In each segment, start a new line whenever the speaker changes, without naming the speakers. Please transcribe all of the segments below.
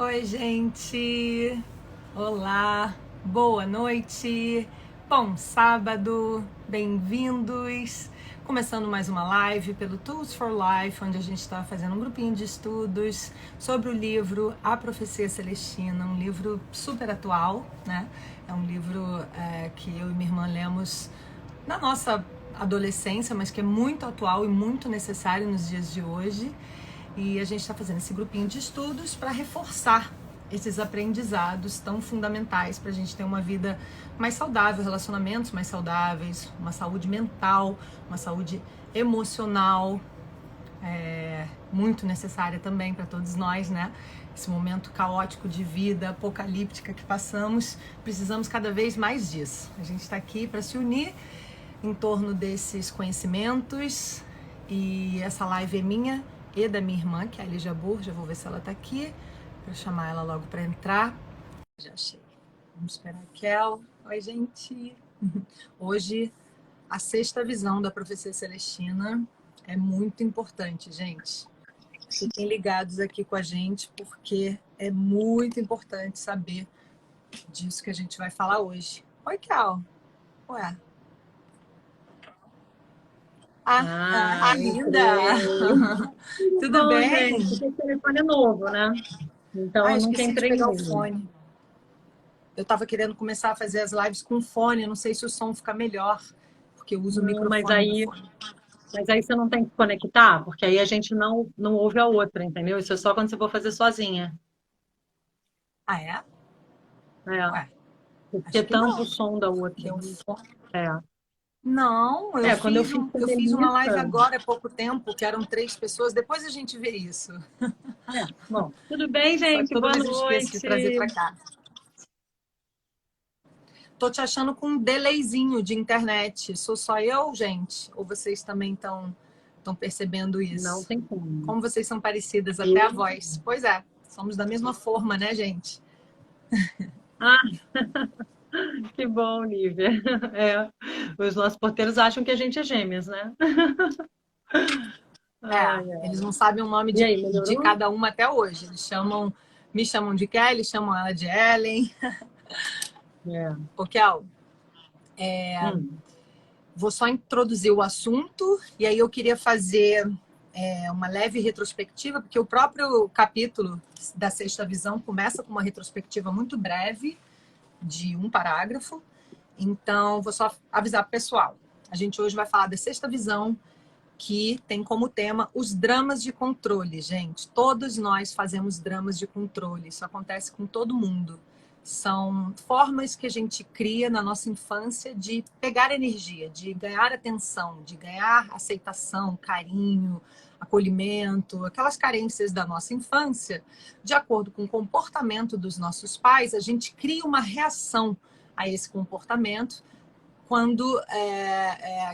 Oi, gente! Olá, boa noite, bom sábado, bem-vindos! Começando mais uma live pelo Tools for Life, onde a gente está fazendo um grupinho de estudos sobre o livro A Profecia Celestina, um livro super atual, né? É um livro que eu e minha irmã lemos na nossa adolescência, mas que é muito atual e muito necessário nos dias de hoje. E a gente está fazendo esse grupinho de estudos para reforçar esses aprendizados tão fundamentais para a gente ter uma vida mais saudável, relacionamentos mais saudáveis, uma saúde mental, uma saúde emocional, muito necessária também para todos nós, né? Esse momento caótico de vida, apocalíptica que passamos, precisamos cada vez mais disso. A gente está aqui para se unir em torno desses conhecimentos, e essa live é minha e da minha irmã, que é a Lígia Burja. Vou ver se ela tá aqui, para chamar ela logo para entrar. Já achei. Vamos esperar a Kel. Oi, gente. Hoje, a sexta visão da Profecia Celestina é muito importante, gente. Fiquem ligados aqui com a gente, porque é muito importante saber disso que a gente vai falar hoje. Oi, Kel. Ué. Linda! Tudo
Bom,
bem?
gente, esse telefone é novo, né? Então eu nunca
Esqueci de
entrei
pegar o
nele.
fone. Eu estava querendo começar a fazer as lives com fone, não sei se o som fica melhor, porque eu uso o
Não, mas
microfone do
aí,
fone.
mas aí você não tem que conectar, porque aí a gente não ouve a outra, entendeu? Isso é só quando você for fazer sozinha.
Ah, é?
É,
Ué,
porque
acho que
tampa o
não.
som da outra.
Porque o fone...
É.
Não,
Quando eu fiz com a
eu fiz uma live
Melissa,
agora há pouco tempo, que eram 3 pessoas, depois a gente vê isso.
bom, tudo bem,
Só que
gente?
toda
Boa
vez eu esqueço de trazer
noite.
para cá. Tô te achando com um delayzinho de internet. Sou só eu, gente? Ou vocês também estão percebendo
Não
isso?
tem como.
Como vocês são parecidas, até a
Eu,
voz. Pois é, somos da mesma forma, né, gente?
ah, que bom, Lívia. É, os nossos porteiros acham que a gente é gêmeas, né?
É,
Ai,
eles
ai.
não sabem o nome
E aí,
de
melhorou?
cada uma até hoje. Me chamam de Kelly, chamam ela de Ellen.
É.
Ô, Kel,
Hum.
vou só introduzir o assunto e aí eu queria fazer uma leve retrospectiva, porque o próprio capítulo da Sexta Visão começa com uma retrospectiva muito breve, de um parágrafo. Então, vou só avisar pro pessoal. A gente hoje vai falar da Sexta Visão, que tem como tema os dramas de controle, gente. Todos nós fazemos dramas de controle, isso acontece com todo mundo. São formas que a gente cria na nossa infância de pegar energia, de ganhar atenção, de ganhar aceitação, carinho, acolhimento, aquelas carências da nossa infância. De acordo com o comportamento dos nossos pais, a gente cria uma reação a esse comportamento quando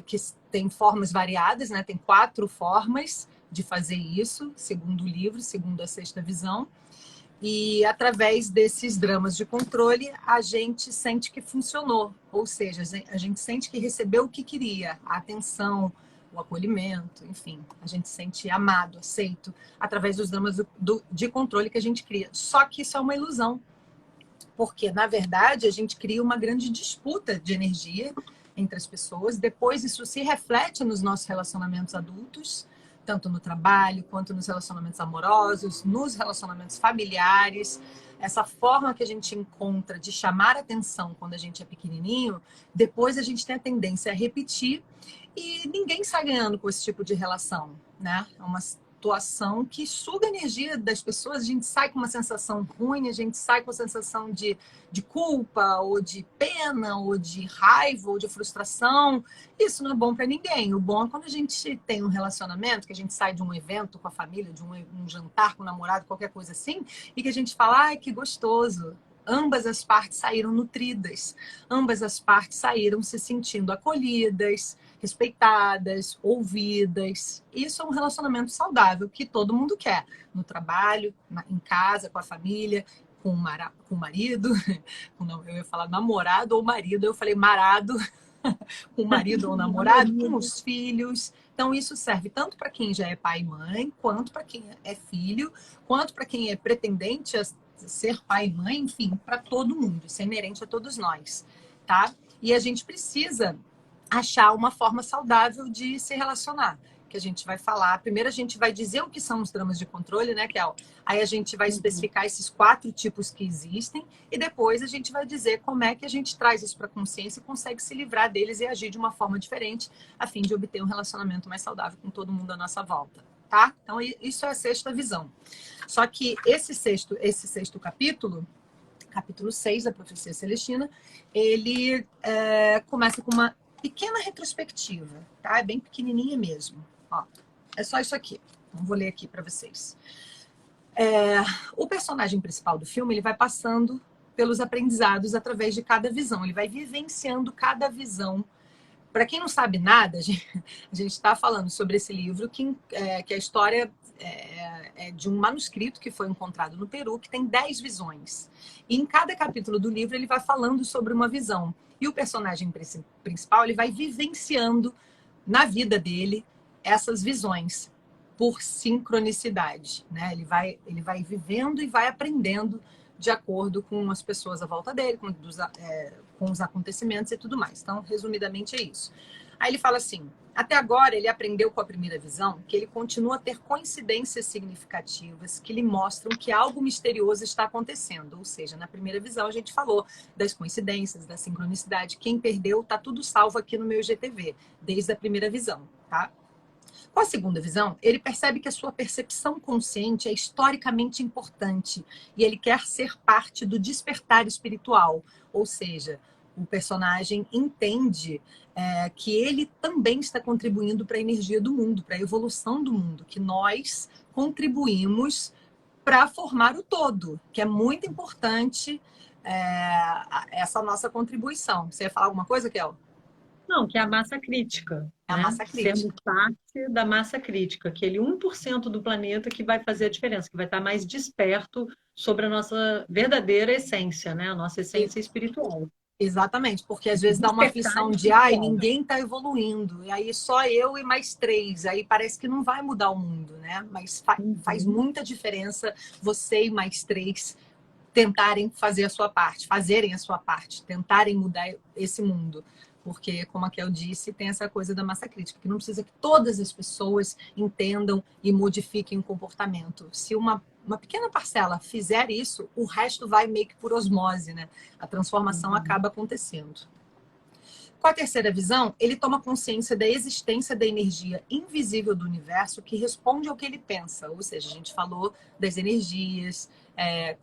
que tem formas variadas, né? Tem 4 formas de fazer isso, segundo o livro, segundo a Sexta Visão. E através desses dramas de controle, a gente sente que funcionou, ou seja, a gente sente que recebeu o que queria, a atenção, o acolhimento, enfim, a gente se sente amado, aceito, através dos dramas de controle que a gente cria. Só que isso é uma ilusão, porque, na verdade, a gente cria uma grande disputa de energia entre as pessoas. Depois, isso se reflete nos nossos relacionamentos adultos, tanto no trabalho, quanto nos relacionamentos amorosos, nos relacionamentos familiares. Essa forma que a gente encontra de chamar atenção quando a gente é pequenininho, depois a gente tem a tendência a repetir e ninguém sai ganhando com esse tipo de relação, né? É uma situação que suga a energia das pessoas, a gente sai com uma sensação ruim, a gente sai com a sensação de culpa, ou de pena, ou de raiva, ou de frustração. Isso não é bom para ninguém. O bom é quando a gente tem um relacionamento, que a gente sai de um evento com a família, de um jantar com o namorado, qualquer coisa assim, e que a gente fala, ai, que gostoso. Ambas as partes saíram nutridas, ambas as partes saíram se sentindo acolhidas, respeitadas, ouvidas. Isso é um relacionamento saudável que todo mundo quer, no trabalho, em casa, com a família, com o marido, eu ia falar namorado ou marido, eu falei marado, com o marido ou namorado, com os filhos. Então, isso serve tanto para quem já é pai e mãe, quanto para quem é filho, quanto para quem é pretendente ser pai e mãe, enfim, para todo mundo. Isso é inerente a todos nós, tá? E a gente precisa achar uma forma saudável de se relacionar, que a gente vai falar. Primeiro a gente vai dizer o que são os dramas de controle, né, Kel? Aí a gente vai especificar esses 4 tipos que existem e depois a gente vai dizer como é que a gente traz isso para a consciência e consegue se livrar deles e agir de uma forma diferente a fim de obter um relacionamento mais saudável com todo mundo à nossa volta, tá? Então isso é a sexta visão. Só que esse sexto capítulo 6 da Profecia Celestina, ele começa com uma pequena retrospectiva, tá? É bem pequenininha mesmo. Ó, é só isso aqui. Então, vou ler aqui para vocês. O personagem principal do filme, ele vai passando pelos aprendizados através de cada visão. Ele vai vivenciando cada visão. Para quem não sabe nada, a gente está falando sobre esse livro que a história é de um manuscrito que foi encontrado no Peru, que tem 10 visões. E em cada capítulo do livro ele vai falando sobre uma visão. E o personagem principal ele vai vivenciando na vida dele essas visões por sincronicidade, né? Ele vai vivendo e vai aprendendo de acordo com as pessoas à volta dele, com os acontecimentos e tudo mais. Então, resumidamente, é isso. Aí ele fala assim, até agora ele aprendeu com a primeira visão que ele continua a ter coincidências significativas que lhe mostram que algo misterioso está acontecendo. Ou seja, na primeira visão a gente falou das coincidências, da sincronicidade. Quem perdeu, tá tudo salvo aqui no meu IGTV, desde a primeira visão, tá? Com a segunda visão, ele percebe que a sua percepção consciente é historicamente importante e ele quer ser parte do despertar espiritual. Ou seja, o personagem entende que ele também está contribuindo para a energia do mundo, para a evolução do mundo, que nós contribuímos para formar o todo, que é muito importante essa nossa contribuição. Você ia falar alguma coisa, Kel?
Não, que é a massa crítica,
É a
né?
massa crítica.
Sermos parte da massa crítica, aquele 1% do planeta que vai fazer a diferença, que vai estar mais desperto sobre a nossa verdadeira essência, né? A nossa essência espiritual.
Exatamente, porque às vezes dá uma
Despertar
aflição de
espiritual.
ninguém está evoluindo, e aí só eu e mais 3, aí parece que não vai mudar o mundo, né? Mas faz muita diferença você e mais 3 tentarem fazer a sua parte, fazerem a sua parte, tentarem mudar esse mundo. Porque, como a Kel disse, tem essa coisa da massa crítica, que não precisa que todas as pessoas entendam e modifiquem o comportamento. Se uma pequena parcela fizer isso, o resto vai meio que por osmose, né? A transformação acaba acontecendo. Com a terceira visão, ele toma consciência da existência da energia invisível do universo que responde ao que ele pensa. Ou seja, a gente falou das energias,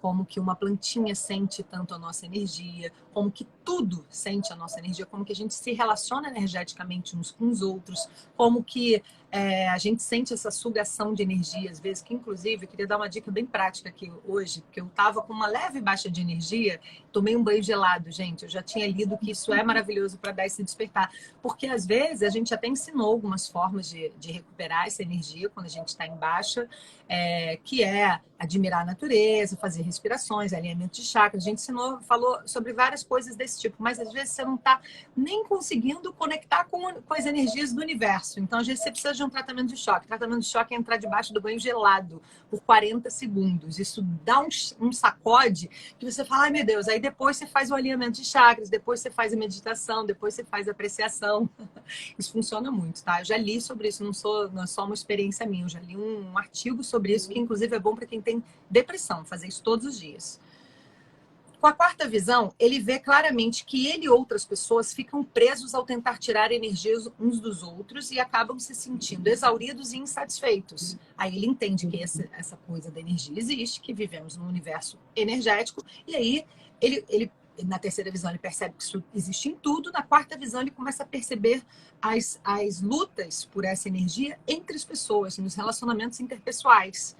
como que uma plantinha sente tanto a nossa energia, como que tudo sente a nossa energia, como que a gente se relaciona energeticamente uns com os outros, como que a gente sente essa sugação de energia, às vezes, que inclusive, eu queria dar uma dica bem prática aqui hoje, porque eu estava com uma leve baixa de energia, tomei um banho gelado, gente, eu já tinha lido que isso é maravilhoso para dar esse despertar, porque às vezes a gente até ensinou algumas formas de recuperar essa energia quando a gente está em baixa, que é admirar a natureza, fazer respirações, alinhamento de chakras. A gente falou sobre várias coisas desse tipo, mas às vezes você não está nem conseguindo conectar com as energias do universo. Então, às vezes você precisa de um tratamento de choque. O tratamento de choque é entrar debaixo do banho gelado por 40 segundos. Isso dá um sacode que você fala, ai meu Deus, aí depois você faz o alinhamento de chakras, depois você faz a meditação, depois você faz a apreciação. Isso funciona muito, tá? Eu já li sobre isso, não é só uma experiência minha, eu já li um artigo sobre isso, que inclusive é bom para quem tem depressão, fazer isso todos os dias. Com a quarta visão, ele vê claramente que ele e outras pessoas ficam presos ao tentar tirar energias uns dos outros e acabam se sentindo exauridos e insatisfeitos. Aí ele entende que essa coisa da energia existe, que vivemos num universo energético, e aí ele na terceira visão ele percebe que isso existe em tudo, na quarta visão ele começa a perceber as lutas por essa energia entre as pessoas, nos relacionamentos interpessoais.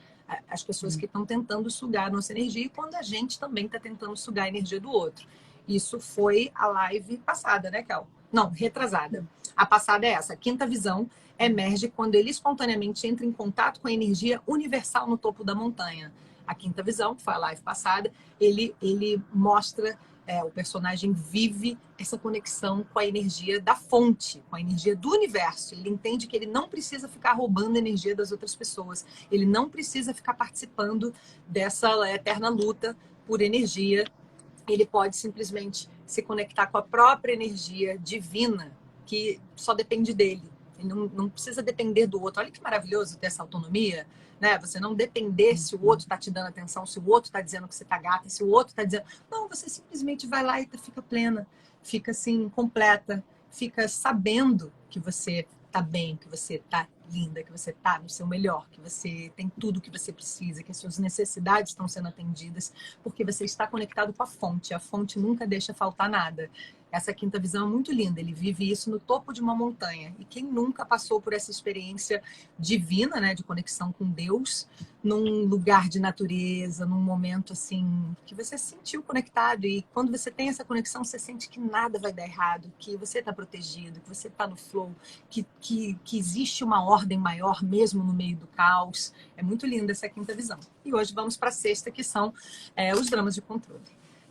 As pessoas que estão tentando sugar a nossa energia e quando a gente também está tentando sugar a energia do outro. Isso foi a live passada, né, Cal? Não, retrasada. A passada é essa. A quinta visão emerge quando ele espontaneamente entra em contato com a energia universal no topo da montanha. A quinta visão, que foi a live passada, ele mostra o personagem vive essa conexão com a energia da fonte, com a energia do universo. Ele entende que ele não precisa ficar roubando a energia das outras pessoas. Ele não precisa ficar participando dessa eterna luta por energia. Ele pode simplesmente se conectar com a própria energia divina, que só depende dele. Ele não precisa depender do outro. Olha que maravilhoso ter essa autonomia, né? Você não depender se o outro está te dando atenção, se o outro está dizendo que você está gata, se o outro está dizendo... Não, você simplesmente vai lá e fica plena, fica assim, completa, fica sabendo que você está bem, que você está linda, que você está no seu melhor, que você tem tudo que você precisa, que as suas necessidades estão sendo atendidas, porque você está conectado com a fonte. A fonte nunca deixa faltar nada. Essa quinta visão é muito linda, ele vive isso no topo de uma montanha. E quem nunca passou por essa experiência divina, né, de conexão com Deus, num lugar de natureza, num momento assim, que você se sentiu conectado. E quando você tem essa conexão, você sente que nada vai dar errado, que você está protegido, que você está no flow, que existe uma ordem maior mesmo no meio do caos. É muito linda essa quinta visão. E hoje vamos para a sexta, que são os dramas de controle.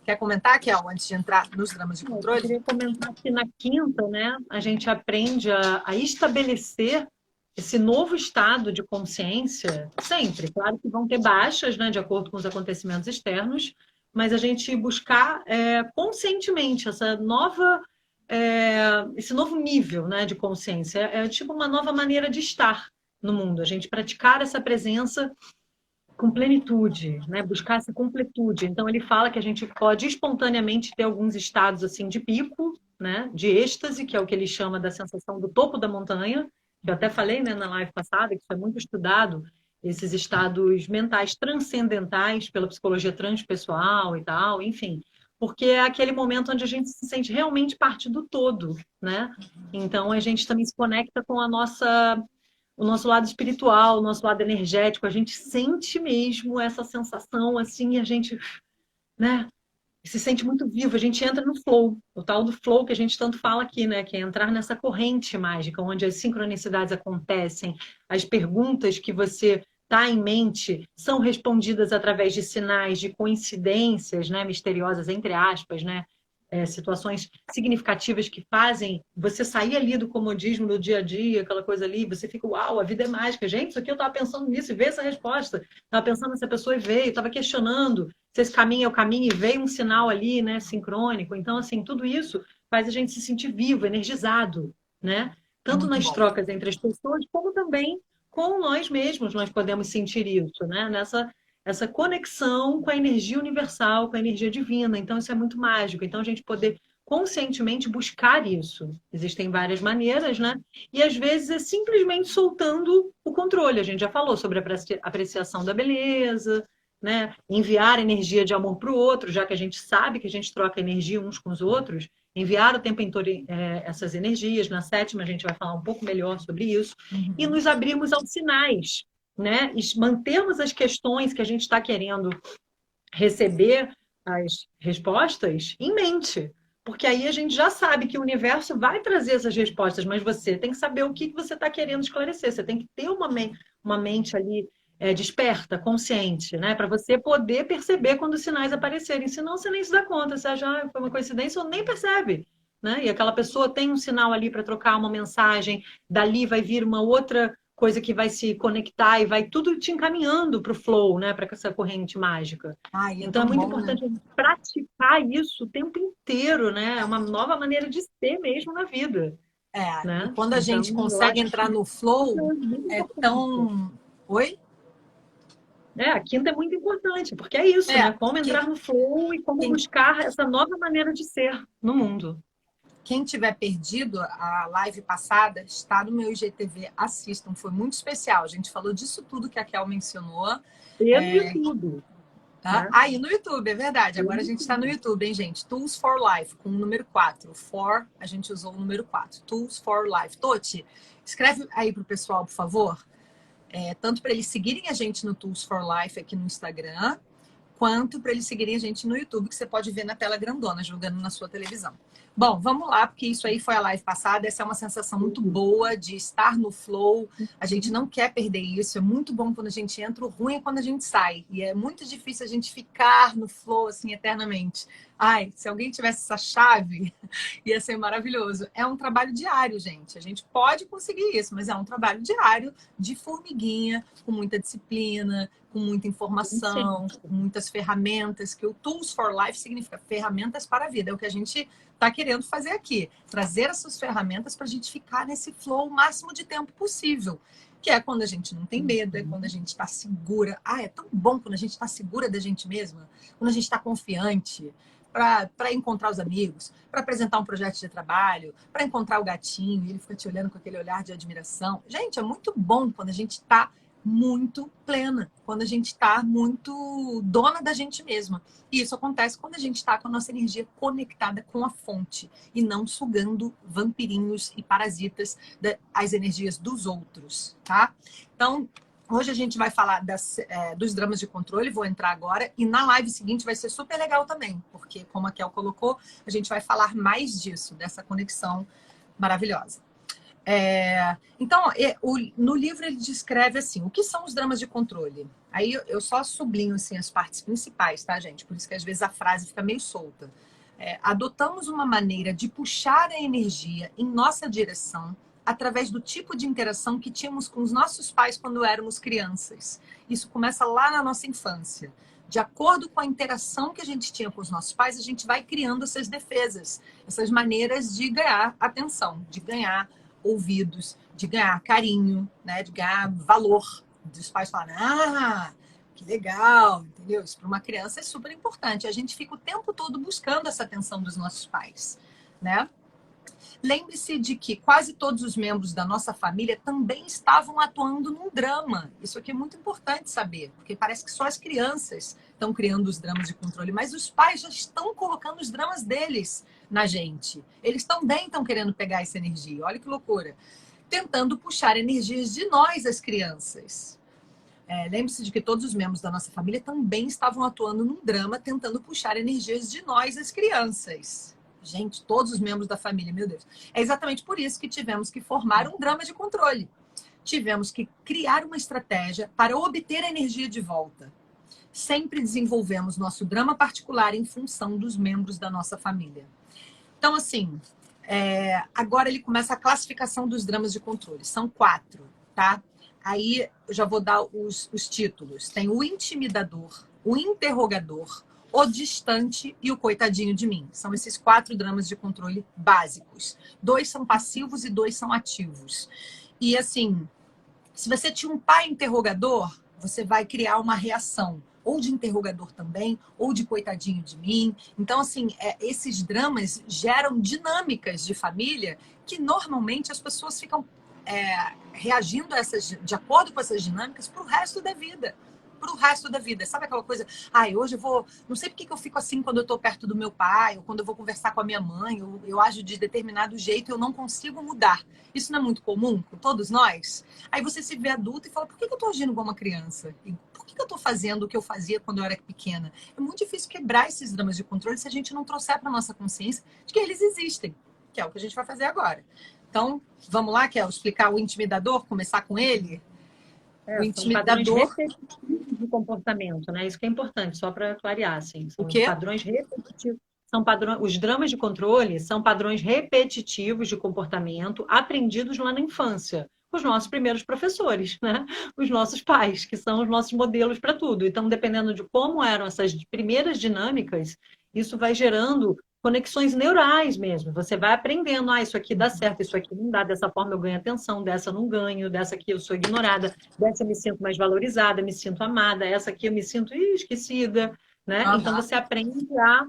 Quer comentar, Kel, antes de entrar nos dramas de controle?
Eu queria comentar que na quinta, né, a gente aprende a estabelecer esse novo estado de consciência sempre. Claro que vão ter baixas, né, de acordo com os acontecimentos externos, mas a gente buscar conscientemente esse novo nível, né, de consciência. É tipo uma nova maneira de estar no mundo. A gente praticar essa presença com plenitude, né? Buscar essa completude. Então ele fala que a gente pode espontaneamente ter alguns estados assim de pico, né? De êxtase, que é o que ele chama da sensação do topo da montanha. Eu até falei, né, na live passada que isso é muito estudado, esses estados mentais transcendentais pela psicologia transpessoal e tal, enfim, porque é aquele momento onde a gente se sente realmente parte do todo, né? Então a gente também se conecta com o nosso lado espiritual, o nosso lado energético, a gente sente mesmo essa sensação assim, a gente, né, se sente muito vivo, a gente entra no flow, o tal do flow que a gente tanto fala aqui, né, que é entrar nessa corrente mágica, onde as sincronicidades acontecem, as perguntas que você tá em mente são respondidas através de sinais, de coincidências, né, misteriosas, entre aspas, né, situações significativas que fazem você sair ali do comodismo do dia a dia, aquela coisa ali, você fica, uau, a vida é mágica. Gente, isso aqui eu estava pensando nisso e veio essa resposta. Estava pensando nessa pessoa e veio, estava questionando se esse caminho é o caminho e veio um sinal ali, né, sincrônico. Então, assim, tudo isso faz a gente se sentir vivo, energizado, né? Tanto
Muito
nas
bom.
trocas entre as pessoas, como também com nós mesmos, nós podemos sentir isso, né? Essa conexão com a energia universal, com a energia divina. Então, isso é muito mágico. Então, a gente poder conscientemente buscar isso. Existem várias maneiras, né? E, às vezes, é simplesmente soltando o controle. A gente já falou sobre a apreciação da beleza, né? Enviar energia de amor para o outro, já que a gente sabe que a gente troca energia uns com os outros. Enviar o tempo inteiro essas energias. Na sétima, a gente vai falar um pouco melhor sobre isso. E nos abrirmos aos sinais, né? E mantermos as questões que a gente está querendo receber as respostas em mente. Porque aí a gente já sabe que o universo vai trazer essas respostas, mas você tem que saber o que você está querendo esclarecer. Você tem que ter uma mente ali desperta, consciente, né? Para você poder perceber quando os sinais aparecerem. Senão você nem se dá conta. Você acha, foi uma coincidência ou nem percebe. Né? E aquela pessoa tem um sinal ali para trocar uma mensagem, dali vai vir uma outra coisa que vai se conectar e vai tudo te encaminhando para o flow, né? Para essa corrente mágica. Então é muito importante praticar isso o tempo inteiro, né? É uma nova maneira de ser mesmo na vida. Né?
E quando a gente consegue entrar no flow, é tão... Oi?
A quinta é muito importante, porque é isso, né? Como entrar no flow e como buscar essa nova maneira de ser no mundo.
Quem tiver perdido a live passada, está no meu IGTV, assistam, foi muito especial. A gente falou disso tudo que a Kel mencionou.
E no YouTube.
Tá? E no YouTube, é verdade. Agora a gente está no YouTube, hein, gente? Tools for Life, com o número 4. For, a gente usou o número 4. Tools for Life. Toti, escreve aí para o pessoal, por favor. Tanto para eles seguirem a gente no Tools for Life aqui no Instagram, quanto para eles seguirem a gente no YouTube, que você pode ver na tela grandona, jogando na sua televisão. Bom, vamos lá, porque isso aí foi a live passada. Essa é uma sensação muito boa de estar no flow. A gente não quer perder isso. É muito bom quando a gente entra, o ruim é quando a gente sai. E é muito difícil a gente ficar no flow assim eternamente. Ai, se alguém tivesse essa chave, ia ser maravilhoso. É um trabalho diário, gente. A gente pode conseguir isso, mas é um trabalho diário de formiguinha, com muita disciplina, com muita informação,
Sim.
com muitas ferramentas, que o Tools for Life significa ferramentas para a vida. É o que a gente está querendo fazer aqui. Trazer essas ferramentas para a gente ficar nesse flow o máximo de tempo possível. Que é quando a gente não tem medo, é quando a gente está segura. Ah, é tão bom quando a gente está segura da gente mesma, quando a gente está confiante para encontrar os amigos, para apresentar um projeto de trabalho, para encontrar o gatinho e ele fica te olhando com aquele olhar de admiração. Gente, é muito bom quando a gente está muito plena, quando a gente está muito dona da gente mesma. E isso acontece quando a gente está com a nossa energia conectada com a fonte e não sugando vampirinhos e parasitas das energias dos outros, tá? Então, hoje a gente vai falar dos dramas de controle, vou entrar agora, e na live seguinte vai ser super legal também, porque, como a Kel colocou, a gente vai falar mais disso, dessa conexão maravilhosa. Então, no livro ele descreve assim, o que são os dramas de controle? Aí eu só sublinho assim, as partes principais, tá, gente? Por isso que às vezes a frase fica meio solta. Adotamos uma maneira de puxar a energia em nossa direção através do tipo de interação que tínhamos com os nossos pais quando éramos crianças. Isso começa lá na nossa infância. De acordo com a interação que a gente tinha com os nossos pais, a gente vai criando essas defesas, essas maneiras de ganhar atenção, de ganhar ouvidos, de ganhar carinho, né? De ganhar valor. Dos pais falarem, ah, que legal, entendeu? Isso para uma criança é super importante. A gente fica o tempo todo buscando essa atenção dos nossos pais, né? Lembre-se de que quase todos os membros da nossa família também estavam atuando num drama. Isso aqui é muito importante saber, porque parece que só as crianças estão criando os dramas de controle, mas os pais já estão colocando os dramas deles na gente. Eles também estão querendo pegar essa energia. Olha que loucura. Tentando puxar energias de nós, as crianças. Lembre-se de que todos os membros da nossa família também estavam atuando num drama, tentando puxar energias de nós, as crianças. Gente, todos os membros da família, meu Deus. É exatamente por isso que tivemos que formar um drama de controle. Tivemos que criar uma estratégia para obter a energia de volta. Sempre desenvolvemos nosso drama particular em função dos membros da nossa família. Então, assim, agora ele começa a classificação dos dramas de controle. São 4, tá? Aí eu já vou dar os títulos. Tem o intimidador, o interrogador, o distante e o coitadinho de mim. São esses 4 dramas de controle básicos. 2 são passivos e 2 são ativos. E assim, se você tinha um pai interrogador, você vai criar uma reação. Ou de interrogador também, ou de coitadinho de mim. Então, assim, esses dramas geram dinâmicas de família que normalmente as pessoas ficam reagindo de acordo com essas dinâmicas para o resto da vida. Para o resto da vida. Sabe aquela coisa? Hoje eu vou... Não sei porque que eu fico assim quando eu estou perto do meu pai, ou quando eu vou conversar com a minha mãe, eu ajo de determinado jeito e eu não consigo mudar. Isso não é muito comum com todos nós? Aí você se vê adulto e fala, por que eu estou agindo como uma criança? E por que eu estou fazendo o que eu fazia quando eu era pequena? É muito difícil quebrar esses dramas de controle se a gente não trouxer para a nossa consciência de que eles existem, que é o que a gente vai fazer agora. Então, vamos lá, Kel, explicar o intimidador, começar com ele? O intimidador...
de comportamento, né? Isso que é importante, só para clarear, assim. São
O quê?
padrões repetitivos. Os dramas de controle são padrões repetitivos de comportamento aprendidos lá na infância, com os nossos primeiros professores, né? Os nossos pais, que são os nossos modelos para tudo. Então, dependendo de como eram essas primeiras dinâmicas, isso vai gerando conexões neurais mesmo. Você vai aprendendo, isso aqui dá certo, isso aqui não dá, dessa forma eu ganho atenção, dessa eu não ganho, dessa aqui eu sou ignorada, dessa eu me sinto mais valorizada, me sinto amada, essa aqui eu me sinto esquecida, né?
Uhum.
Então você aprende a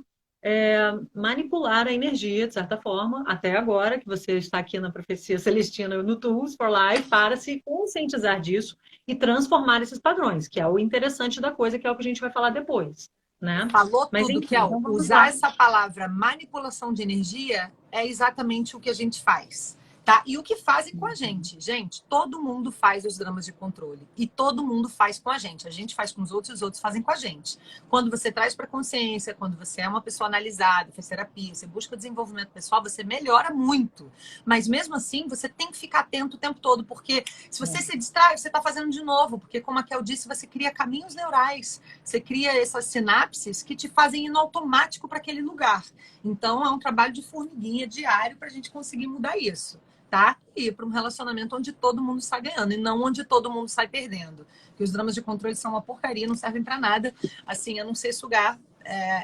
manipular a energia, de certa forma, até agora, que você está aqui na Profecia Celestina, no Tools for Life, para se conscientizar disso e transformar esses padrões, que é o interessante da coisa, que é o que a gente vai falar depois. Né?
Falou
Mas,
tudo,
enfim,
Kel.
então
Usar essa palavra manipulação de energia é exatamente o que a gente faz. Tá? E o que fazem com a gente? Gente, todo mundo faz os dramas de controle. E todo mundo faz com a gente. A gente faz com os outros fazem com a gente. Quando você traz para consciência, quando você é uma pessoa analisada, faz terapia, você busca desenvolvimento pessoal, você melhora muito. Mas mesmo assim, você tem que ficar atento o tempo todo, porque se você se distrai, você está fazendo de novo. Porque, como a Kel disse, você cria caminhos neurais. Você cria essas sinapses que te fazem ir no automático para aquele lugar. Então, é um trabalho de formiguinha diário para a gente conseguir mudar isso. Tá? E ir para um relacionamento onde todo mundo sai ganhando e não onde todo mundo sai perdendo. Porque os dramas de controle são uma porcaria, não servem para nada, assim, a não ser sugar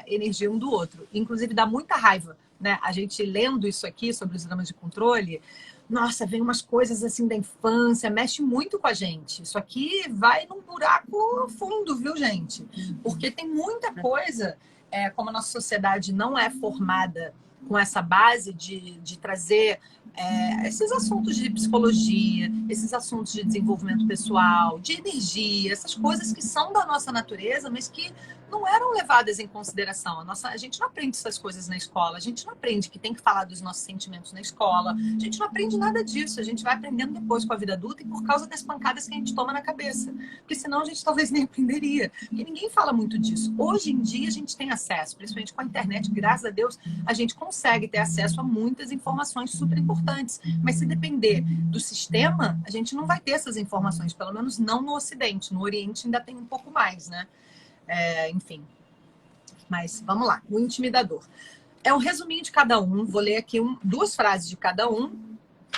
energia um do outro. Inclusive, dá muita raiva, né? A gente lendo isso aqui sobre os dramas de controle, nossa, vem umas coisas assim da infância, mexe muito com a gente. Isso aqui vai num buraco fundo, viu, gente? Porque tem muita coisa, como a nossa sociedade não é formada com essa base de trazer esses assuntos de psicologia, esses assuntos de desenvolvimento pessoal, de energia, essas coisas que são da nossa natureza, mas que não eram levadas em consideração. A gente não aprende essas coisas na escola, a gente não aprende que tem que falar dos nossos sentimentos na escola, a gente não aprende nada disso, a gente vai aprendendo depois com a vida adulta e por causa das pancadas que a gente toma na cabeça. Porque senão a gente talvez nem aprenderia. Porque ninguém fala muito disso. Hoje em dia a gente tem acesso, principalmente com a internet, graças a Deus, a gente consegue ter acesso a muitas informações super importantes. Mas se depender do sistema, a gente não vai ter essas informações, pelo menos não no Ocidente. No Oriente ainda tem um pouco mais, né? Enfim. Mas vamos lá. O intimidador. É um resuminho de cada um. Vou ler aqui duas frases de cada um,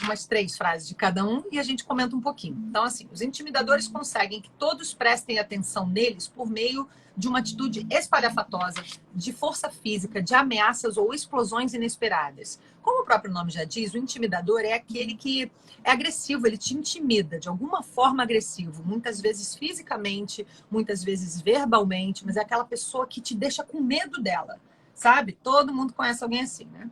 umas 3 frases de cada um, e a gente comenta um pouquinho. Então, assim, os intimidadores conseguem que todos prestem atenção neles por meio de uma atitude espalhafatosa, de força física, de ameaças ou explosões inesperadas. Como o próprio nome já diz, o intimidador é aquele que é agressivo, ele te intimida, de alguma forma agressivo, muitas vezes fisicamente, muitas vezes verbalmente, mas é aquela pessoa que te deixa com medo dela, sabe? Todo mundo conhece alguém assim, né?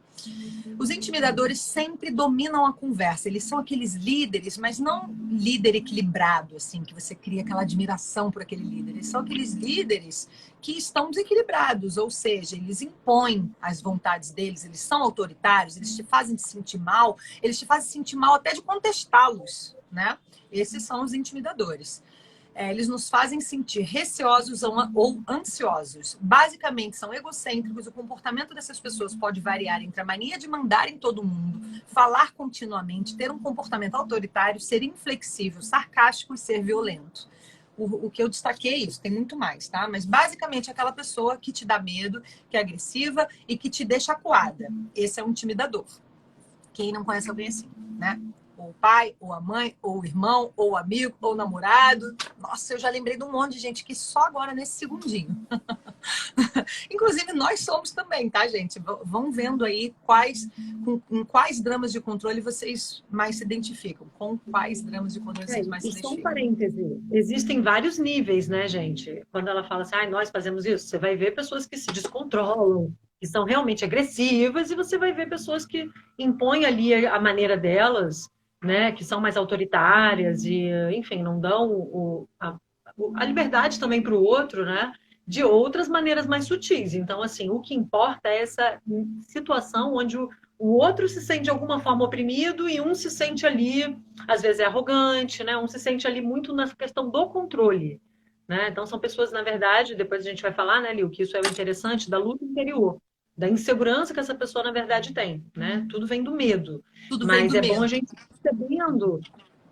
Os intimidadores sempre dominam a conversa. Eles são aqueles líderes, mas não líder equilibrado, assim, que você cria aquela admiração por aquele líder. Eles são aqueles líderes que estão desequilibrados, ou seja, eles impõem as vontades deles, eles são autoritários, eles te fazem se sentir mal, eles te fazem se sentir mal até de contestá-los, né? Esses são os intimidadores. Eles nos fazem sentir receosos ou ansiosos. Basicamente, são egocêntricos. O comportamento dessas pessoas pode variar entre a mania de mandar em todo mundo, falar continuamente, ter um comportamento autoritário, ser inflexível, sarcástico e ser violento. O que eu destaquei é isso, tem muito mais, tá? Mas basicamente é aquela pessoa que te dá medo, que é agressiva e que te deixa acuada. Esse é um intimidador. Quem não conhece alguém assim, né? Ou o pai, ou a mãe, ou o irmão, ou o amigo, ou o namorado. Nossa, eu já lembrei de um monte de gente que só agora nesse segundinho. Inclusive, nós somos também, tá, gente? Vão vendo aí em quais dramas de controle vocês mais se identificam. Com quais dramas de controle vocês mais se
E só um
identificam.
parêntese, existem vários níveis, né, gente? Quando ela fala assim, nós fazemos isso, você vai ver pessoas que se descontrolam, que são realmente agressivas, e você vai ver pessoas que impõem ali a maneira delas, né, que são mais autoritárias e, enfim, não dão a liberdade também para o outro, né, de outras maneiras mais sutis. Então, assim, o que importa é essa situação onde o outro se sente de alguma forma oprimido e um se sente ali, às vezes é arrogante, né, um se sente ali muito na questão do controle, né? Então, são pessoas, na verdade, depois a gente vai falar, né, Lil, que isso é o interessante da luta interior, da insegurança que essa pessoa, na verdade, tem, né? Tudo vem do medo.
Tudo vem
Mas
do
é
medo.
bom a gente ir percebendo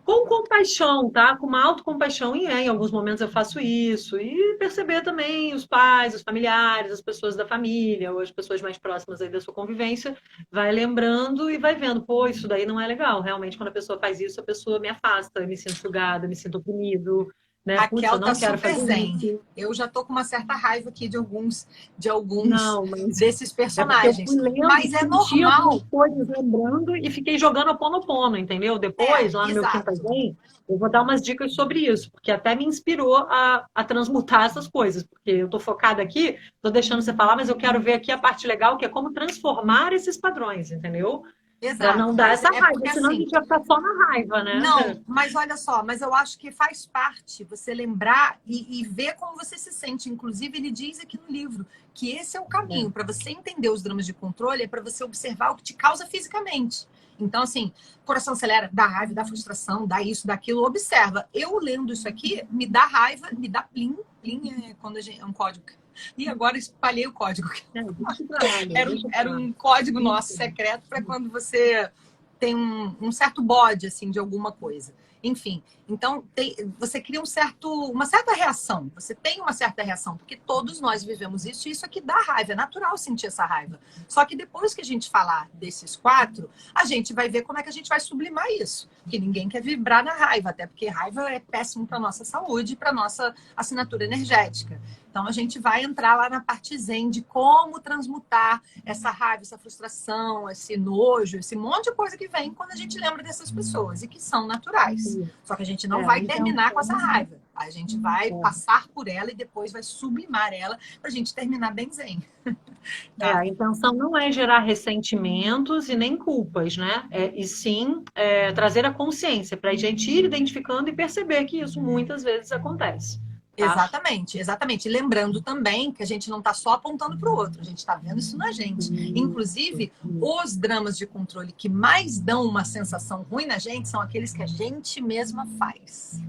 com compaixão, tá? Com uma autocompaixão. E em alguns momentos eu faço isso. E perceber também os pais, os familiares, as pessoas da família, ou as pessoas mais próximas aí da sua convivência, vai lembrando e vai vendo, pô, isso daí não é legal. Realmente, quando a pessoa faz isso, a pessoa me afasta, eu me sinto sugada, me sinto oprimido, né? Putz, eu
Raquel tá
não quero
super
fazer
zen.
isso.
Eu já tô com uma certa raiva aqui de alguns
Não, mas
desses
é porque eu
personagens.
fui lendo,
Mas é
senti algumas
normal.
coisas, lembrando, e fiquei jogando a Pono, entendeu? Depois, lá no meu Quinta
Exato.
Zen, eu vou dar umas dicas sobre isso, porque até me inspirou a transmutar essas coisas, porque eu tô focada aqui, tô deixando você falar, mas eu quero ver aqui a parte legal, que é como transformar esses padrões, entendeu? Para não
Exato,
dar
mas
essa
é
raiva,
porque
senão a
assim,
gente vai ficar só na raiva, né?
não, mas olha só, mas eu acho que faz parte você lembrar e ver como você se sente. Inclusive, ele diz aqui no livro que esse é o caminho para você entender os dramas de controle, é para você observar o que te causa fisicamente. Então, assim, coração acelera, dá raiva, dá frustração, dá isso, dá aquilo. Observa, eu lendo isso aqui, me dá raiva, me dá plim. Plim é quando é um código. E agora espalhei o código. Era um código nosso secreto para quando você tem um certo bode, assim, de alguma coisa. Enfim, então você cria uma certa reação. Você tem uma certa reação, porque todos nós vivemos isso e isso aqui dá raiva. É natural sentir essa raiva. Só que depois que a gente falar desses 4, a gente vai ver como é que a gente vai sublimar isso. Porque ninguém quer vibrar na raiva, até porque raiva é péssimo para nossa saúde e para nossa assinatura energética. Então, a gente vai entrar lá na parte zen de como transmutar essa raiva, essa frustração, esse nojo, esse monte de coisa que vem quando a gente lembra dessas pessoas e que são naturais. Só que a gente não vai terminar com essa raiva. A gente vai passar por ela e depois vai sublimar ela para a gente terminar bem zen.
A intenção não é gerar ressentimentos e nem culpas, né? E sim trazer a consciência para a gente ir identificando e perceber que isso muitas vezes acontece. Tá?
Exatamente, exatamente. Lembrando também que a gente não está só apontando para o outro, a gente está vendo isso na gente. Inclusive, os dramas de controle que mais dão uma sensação ruim na gente são aqueles que a gente mesma faz.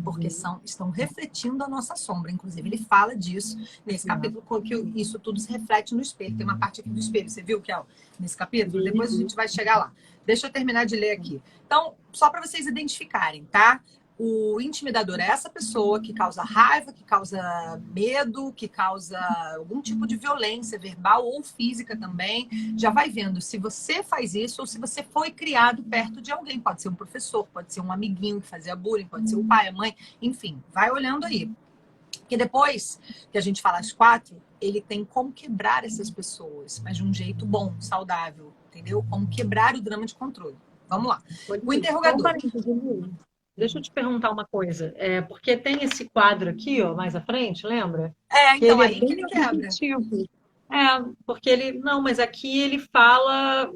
Porque estão refletindo a nossa sombra. Inclusive, ele fala disso nesse capítulo, que isso tudo se reflete no espelho. Tem uma parte aqui do espelho, você viu, Kel? Nesse capítulo? Depois a gente vai chegar lá. Deixa eu terminar de ler aqui. Então, só para vocês identificarem, tá? O intimidador é essa pessoa que causa raiva, que causa medo, que causa algum tipo de violência verbal ou física também. Já vai vendo se você faz isso ou se você foi criado perto de alguém. Pode ser um professor, pode ser um amiguinho que fazia bullying, pode ser o pai, a mãe, enfim. Vai olhando aí. Porque depois que a gente fala as 4, ele tem como quebrar essas pessoas, mas de um jeito bom, saudável, entendeu? Como quebrar o drama de controle. Vamos lá. O interrogador.
Deixa eu te perguntar uma coisa. Porque tem esse quadro aqui, ó, mais à frente, lembra?
Então aí que ele quebra.
Porque ele... Não, mas aqui ele fala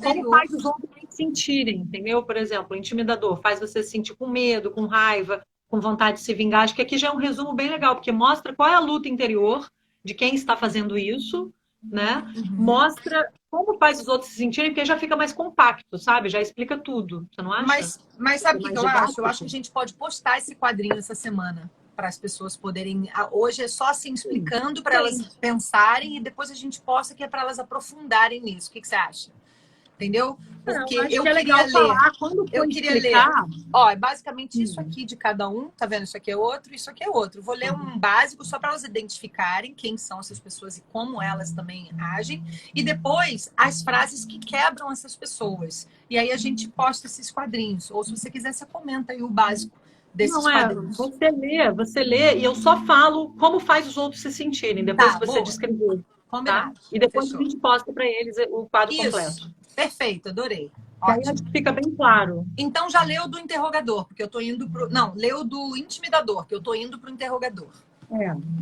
como faz os outros se sentirem, entendeu? Por exemplo, o intimidador faz você se sentir com medo, com raiva, com vontade de se vingar. Acho que aqui já é um resumo bem legal, porque mostra qual é a luta interior de quem está fazendo isso, né? Mostra como faz os outros se sentirem, porque já fica mais compacto, sabe? Já explica tudo, você não acha?
Mas sabe o que eu acho? Eu acho que a gente pode postar esse quadrinho essa semana para as pessoas poderem... Hoje é só assim explicando para elas pensarem e depois a gente posta que é para elas aprofundarem nisso. O que você acha? Entendeu? Porque eu queria ler. Eu queria ler. Ó, é basicamente isso aqui de cada um. Tá vendo? Isso aqui é outro, isso aqui é outro. Vou ler um básico só para elas identificarem quem são essas pessoas e como elas também agem. E depois as frases que quebram essas pessoas. E aí a gente posta esses quadrinhos. Ou se você quiser, você comenta aí o básico desses quadrinhos.
Você lê e eu só falo como faz os outros se sentirem. Depois que você descrever.
Combinado.
Tá? E depois a gente posta para eles o quadro completo.
Perfeito, adorei.
Aí acho que fica bem claro.
Então já leu do interrogador, porque eu tô indo pro... Não, leu do intimidador, que eu tô indo pro interrogador.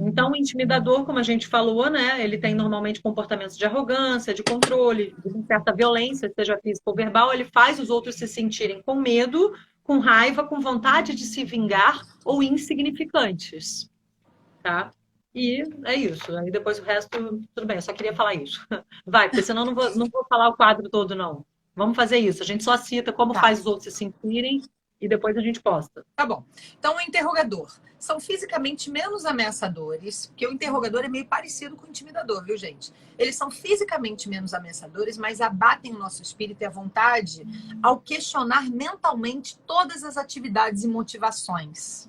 Então o intimidador, como a gente falou, né? Ele tem normalmente comportamentos de arrogância, de controle, de certa violência, seja física ou verbal. Ele faz os outros se sentirem com medo, com raiva, com vontade de se vingar ou insignificantes. Tá? E é isso. Aí depois o resto, tudo bem, eu só queria falar isso. Vai, porque senão não vou falar o quadro todo, não. Vamos fazer isso. A gente só cita como faz os outros se sentirem e depois a gente posta.
Tá bom. Então, o interrogador. São fisicamente menos ameaçadores, porque o interrogador é meio parecido com o intimidador, viu, gente? Eles são fisicamente menos ameaçadores, mas abatem o nosso espírito e a vontade ao questionar mentalmente todas as atividades e motivações.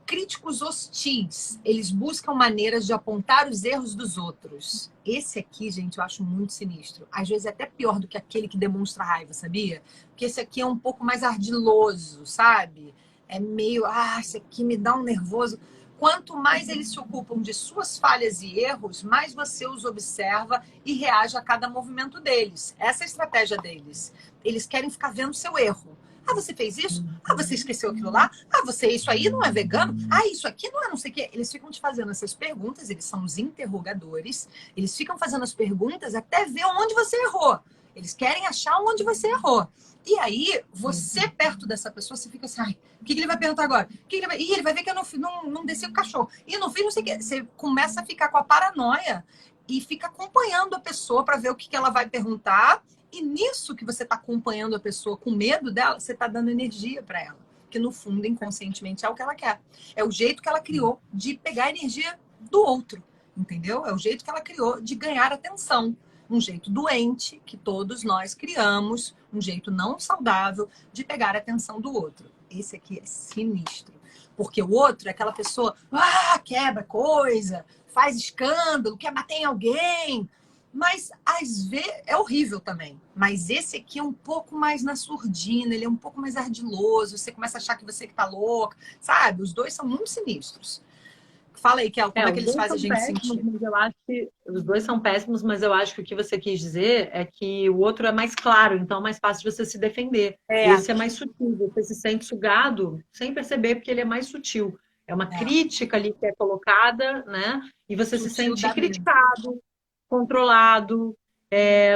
Críticos hostis, eles buscam maneiras de apontar os erros dos outros. Esse aqui, gente, eu acho muito sinistro. Às vezes é até pior do que aquele que demonstra raiva, sabia? Porque esse aqui é um pouco mais ardiloso, sabe? É meio, esse aqui me dá um nervoso. Quanto mais eles se ocupam de suas falhas e erros, mais você os observa e reage a cada movimento deles. Essa é a estratégia deles. Eles querem ficar vendo seu erro. Você fez isso? Você esqueceu aquilo lá? Isso aí não é vegano? Isso aqui não é não sei o quê. Eles ficam te fazendo essas perguntas, eles são os interrogadores, eles ficam fazendo as perguntas até ver onde você errou. Eles querem achar onde você errou. E aí, você perto dessa pessoa, você fica assim, o que ele vai perguntar agora? Ele vai ver que eu não desci o cachorro. E no fim, não sei o quê. Você começa a ficar com a paranoia e fica acompanhando a pessoa para ver o que ela vai perguntar E nisso que você está acompanhando a pessoa com medo dela, você está dando energia para ela. Que no fundo, inconscientemente, é o que ela quer. É o jeito que ela criou de pegar a energia do outro, entendeu? É o jeito que ela criou de ganhar atenção. Um jeito doente, que todos nós criamos, um jeito não saudável de pegar a atenção do outro. Esse aqui é sinistro. Porque o outro é aquela pessoa, quebra coisa, faz escândalo, quer bater em alguém. Mas, às vezes, é horrível também. Mas esse aqui é um pouco mais na surdina, ele é um pouco mais ardiloso, você começa a achar que você que tá louca, sabe? Os dois são muito sinistros. Fala aí, Kel, como é que eles fazem a gente sentir?
Mas eu acho que os dois são péssimos, mas eu acho que o que você quis dizer é que o outro é mais claro, então é mais fácil de você se defender. Esse é mais sutil, você se sente sugado sem perceber, porque ele é mais sutil. É uma crítica ali que é colocada, né? E você se sente criticado, controlado,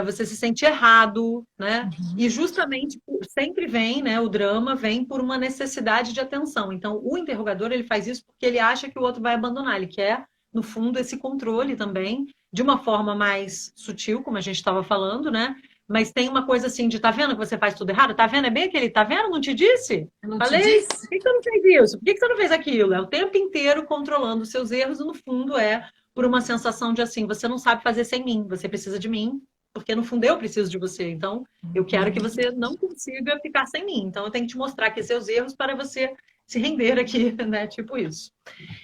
você se sente errado, né? E justamente sempre vem, né? O drama vem por uma necessidade de atenção. Então, o interrogador ele faz isso porque ele acha que o outro vai abandonar. Ele quer, no fundo, esse controle também, de uma forma mais sutil, como a gente estava falando, né? Mas tem uma coisa assim de, tá vendo que você faz tudo errado? Tá vendo? É bem aquele, tá vendo? Não te disse? Falei? Por que você não fez isso? Por que você não fez aquilo? É o tempo inteiro controlando os seus erros e, no fundo, é por uma sensação de assim, você não sabe fazer sem mim, você precisa de mim, porque no fundo eu preciso de você. Então, eu quero que você não consiga ficar sem mim. Então, eu tenho que te mostrar aqui seus erros para você se render aqui, né? Tipo isso.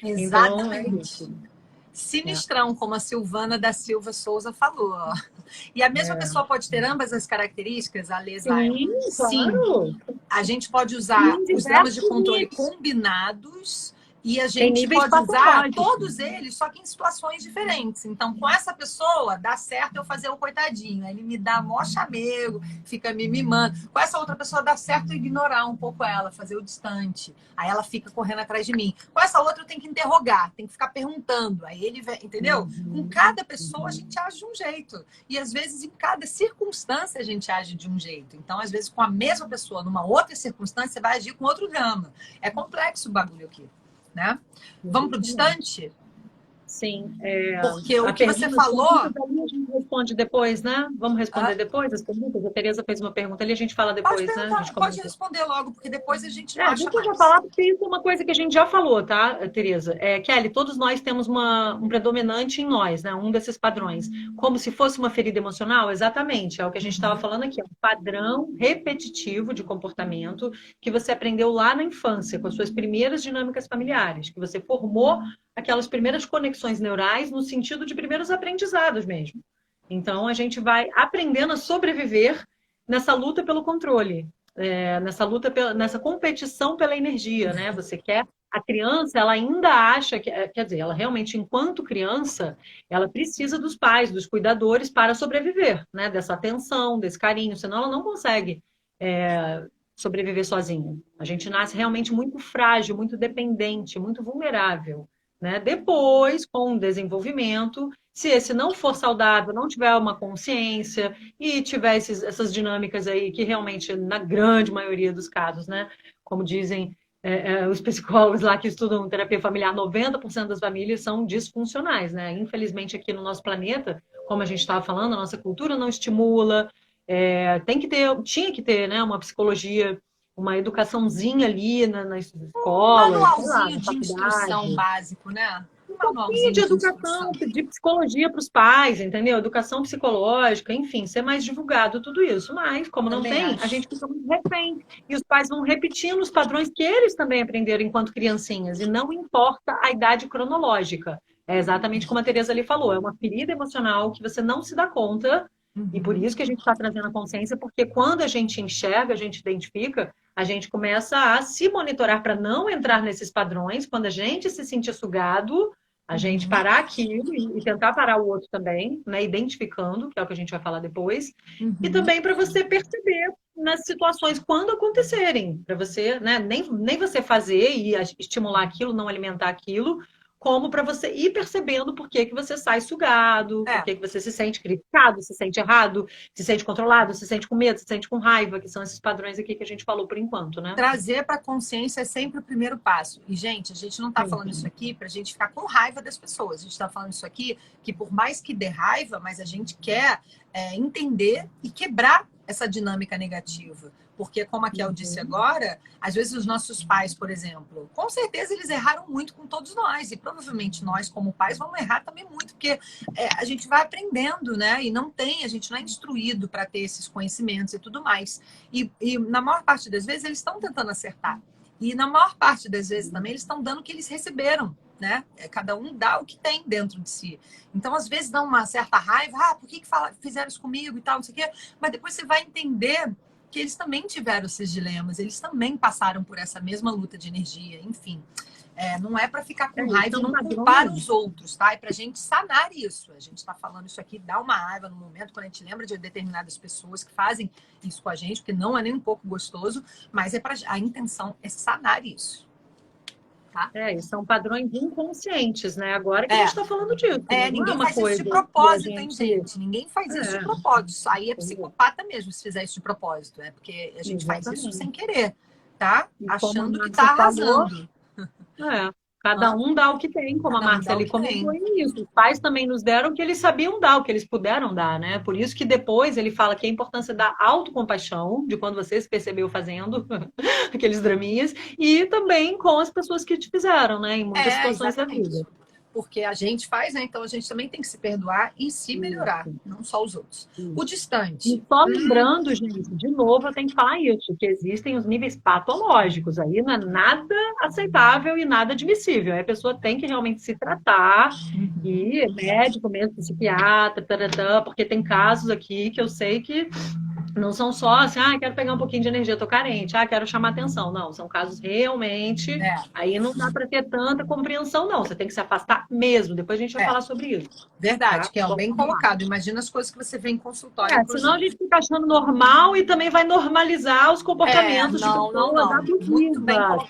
Exatamente.
Então, é isso.
Sinistrão, como a Silvana da Silva Souza falou. E a mesma pessoa pode ter ambas as características, a Lesa?
Sim, claro.
A gente pode usar os dramas de controle combinados e a gente pode usar todos eles, só que em situações diferentes. Então, com essa pessoa, dá certo eu fazer o coitadinho. Ele me dá mó chamego, fica me mimando. Com essa outra pessoa, dá certo eu ignorar um pouco ela, fazer o distante. Aí ela fica correndo atrás de mim. Com essa outra, eu tenho que interrogar, tem que ficar perguntando. Aí ele vem, entendeu? Com cada pessoa, a gente age de um jeito. E, às vezes, em cada circunstância, a gente age de um jeito. Então, às vezes, com a mesma pessoa, numa outra circunstância, você vai agir com outro drama. É complexo o bagulho aqui. Né? Vamos para o distante?
Sim.
Porque o que você falou...
A gente responde depois, né? Vamos responder depois as perguntas? A Tereza fez uma pergunta ali, a gente fala depois, né?
Pode responder logo, porque depois a gente não acha
mais. Eu já falar, porque isso é uma coisa que a gente já falou, tá, Tereza? Kelly, todos nós temos um predominante em nós, né? Um desses padrões. Como se fosse uma ferida emocional? Exatamente. É o que a gente estava falando aqui. É um padrão repetitivo de comportamento que você aprendeu lá na infância, com as suas primeiras dinâmicas familiares, que você formou aquelas primeiras conexões neurais no sentido de primeiros aprendizados mesmo. Então, a gente vai aprendendo a sobreviver nessa luta pelo controle, nessa competição pela energia, né? Você quer... A criança, ela ainda acha que... Quer dizer, ela realmente, enquanto criança, ela precisa dos pais, dos cuidadores para sobreviver, né? Dessa atenção, desse carinho, senão ela não consegue sobreviver sozinha. A gente nasce realmente muito frágil, muito dependente, muito vulnerável. Né? Depois, com o desenvolvimento, se esse não for saudável, não tiver uma consciência e tiver essas dinâmicas aí que realmente, na grande maioria dos casos, né? Como dizem os psicólogos lá que estudam terapia familiar, 90% das famílias são disfuncionais, né? Infelizmente, aqui no nosso planeta, como a gente estava falando, a nossa cultura não estimula, tinha que ter, né, uma psicologia, uma educaçãozinha ali na escola.
Um manualzinho de instrução básico, né?
Um pouquinho de educação, de psicologia para os pais, entendeu? Educação psicológica, enfim, ser mais divulgado tudo isso. Mas, como não tem, a gente fica muito refém. E os pais vão repetindo os padrões que eles também aprenderam enquanto criancinhas. E não importa a idade cronológica. É exatamente como a Tereza ali falou. É uma ferida emocional que você não se dá conta. E por isso que a gente está trazendo a consciência, porque quando a gente enxerga, a gente identifica, a gente começa a se monitorar para não entrar nesses padrões. Quando a gente se sentir sugado, a gente parar aquilo e tentar parar o outro também, né? Identificando, que é o que a gente vai falar depois. E também para você perceber nas situações quando acontecerem, para você, né? Nem você fazer e estimular aquilo, não alimentar aquilo, como para você ir percebendo por que que você sai sugado, por que que você se sente criticado, se sente errado, se sente controlado, se sente com medo, se sente com raiva, que são esses padrões aqui que a gente falou por enquanto, né?
Trazer para a consciência é sempre o primeiro passo. E, gente, a gente não está falando isso aqui para a gente ficar com raiva das pessoas. A gente está falando isso aqui que, por mais que dê raiva, mas a gente quer entender e quebrar essa dinâmica negativa. Porque, como a Kel disse agora, às vezes os nossos pais, por exemplo, com certeza eles erraram muito com todos nós. E provavelmente nós, como pais, vamos errar também muito, porque a gente vai aprendendo, né? E a gente não é instruído para ter esses conhecimentos e tudo mais. E na maior parte das vezes eles estão tentando acertar. E na maior parte das vezes também eles estão dando o que eles receberam, né? Cada um dá o que tem dentro de si. Então, às vezes, dá uma certa raiva. Por que fizeram isso comigo e tal, não sei o quê. Mas depois você vai entender que eles também tiveram esses dilemas, eles também passaram por essa mesma luta de energia, enfim. Não é para ficar com raiva e não culpar os outros, tá? É para a gente sanar isso. A gente está falando isso aqui, dá uma raiva no momento, quando a gente lembra de determinadas pessoas que fazem isso com a gente, porque não é nem um pouco gostoso, mas a intenção é sanar isso. Tá?
E são padrões inconscientes, né? Agora que a gente está falando disso.
Ninguém faz isso de propósito, hein, gente? Ninguém faz isso de propósito. Aí é psicopata mesmo se fizer isso de propósito. Porque a gente faz isso sem querer, tá? Achando que tá arrasando.
Cada um dá o que tem, como a Marcele comentou isso. Os pais também nos deram o que eles sabiam dar, o que eles puderam dar, né? Por isso que depois ele fala que a importância da autocompaixão, de quando você se percebeu fazendo aqueles draminhas, e também com as pessoas que te fizeram, né? Em muitas situações da vida.
Porque a gente faz, né? Então a gente também tem que se perdoar e se melhorar, não só os outros. O distante.
E só lembrando, gente, de novo, eu tenho que falar isso, que existem os níveis patológicos, aí não é nada aceitável e nada admissível. Aí a pessoa tem que realmente se tratar, e médico mesmo, psiquiatra, porque tem casos aqui que eu sei que não são só assim, quero pegar um pouquinho de energia, tô carente, quero chamar atenção. Não, são casos realmente, aí não dá para ter tanta compreensão, não. Você tem que se afastar mesmo. Depois a gente vai falar sobre isso.
Verdade, que é bem colocado. Imagina as coisas que você vê em consultório.
Senão a gente fica achando normal e também vai normalizar os comportamentos de pessoas abusivas,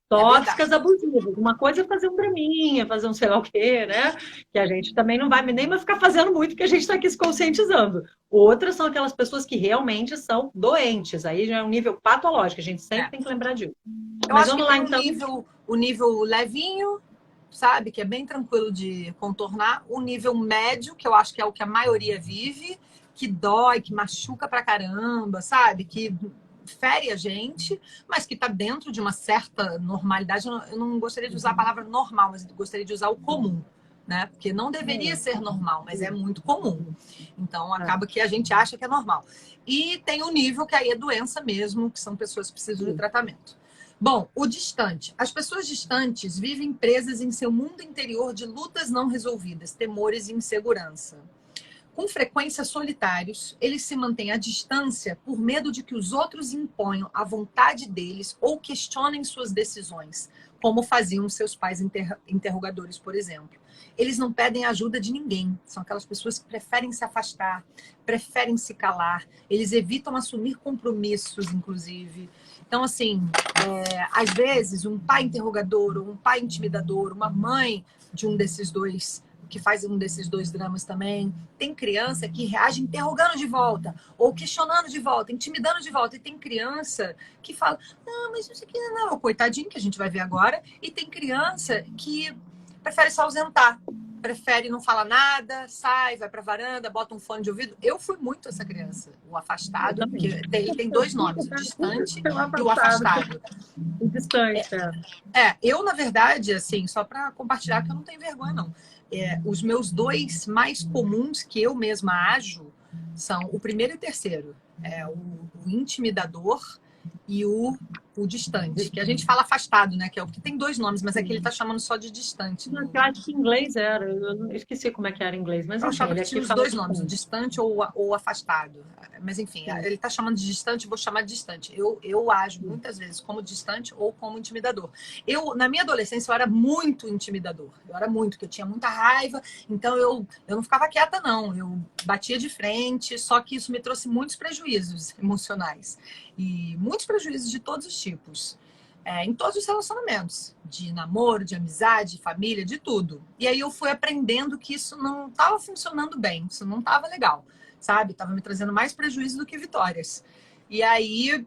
tóxicas, abusivas. Uma coisa é fazer um draminha, fazer um sei lá o quê, né? Que a gente também não vai nem vai ficar fazendo muito, porque a gente está aqui se conscientizando. Outras são aquelas pessoas que realmente são doentes. Aí já é um nível patológico, a gente sempre tem que lembrar disso.
Mas vamos lá, então. O nível levinho, sabe? Que é bem tranquilo de contornar. O nível médio, que eu acho que é o que a maioria vive, que dói, que machuca pra caramba, sabe? Que fere a gente, mas que está dentro de uma certa normalidade. Eu não gostaria de usar a palavra normal, mas eu gostaria de usar o comum, né? Porque não deveria ser normal, mas é muito comum. Então, acaba que a gente acha que é normal. E tem o nível que aí é doença mesmo, que são pessoas que precisam de tratamento. Bom, o distante. As pessoas distantes vivem presas em seu mundo interior de lutas não resolvidas, temores e insegurança. Com frequência solitários, eles se mantêm à distância por medo de que os outros imponham a vontade deles ou questionem suas decisões, como faziam seus pais interrogadores, por exemplo. Eles não pedem ajuda de ninguém, são aquelas pessoas que preferem se afastar, preferem se calar, eles evitam assumir compromissos, inclusive. Então, assim, às vezes, um pai interrogador, ou um pai intimidador, uma mãe de um desses dois, que faz um desses dois dramas também. Tem criança que reage interrogando de volta, ou questionando de volta, intimidando de volta. E tem criança que fala, não, mas isso aqui não é o coitadinho que a gente vai ver agora. E tem criança que prefere se ausentar, prefere não falar nada, sai, vai pra varanda, bota um fone de ouvido. Eu fui muito essa criança, o afastado, porque ele tem dois nomes, o distante e o afastado.
O distante,
eu, na verdade, assim, só para compartilhar, que eu não tenho vergonha, não. Os meus dois mais comuns que eu mesma ajo são o primeiro e o terceiro. O intimidador e o distante, que a gente fala afastado, né? Que é o que tem dois nomes, mas aqui ele tá chamando só de distante.
Eu acho que em inglês era, eu esqueci como é que era em inglês, mas
eu achava que tinha os dois nomes, o distante ou afastado. Mas enfim, ele tá chamando de distante, vou chamar de distante. Eu ajo muitas vezes como distante ou como intimidador. Na minha adolescência, eu era muito intimidador. Que eu tinha muita raiva, então eu não ficava quieta, não. Eu batia de frente, só que isso me trouxe muitos prejuízos emocionais. E muitos prejuízos de todos os tipos. em todos os relacionamentos, de namoro, de amizade, de família, de tudo. E aí eu fui aprendendo que isso não estava funcionando bem, isso não estava legal, sabe? Estava me trazendo mais prejuízo do que vitórias. E aí,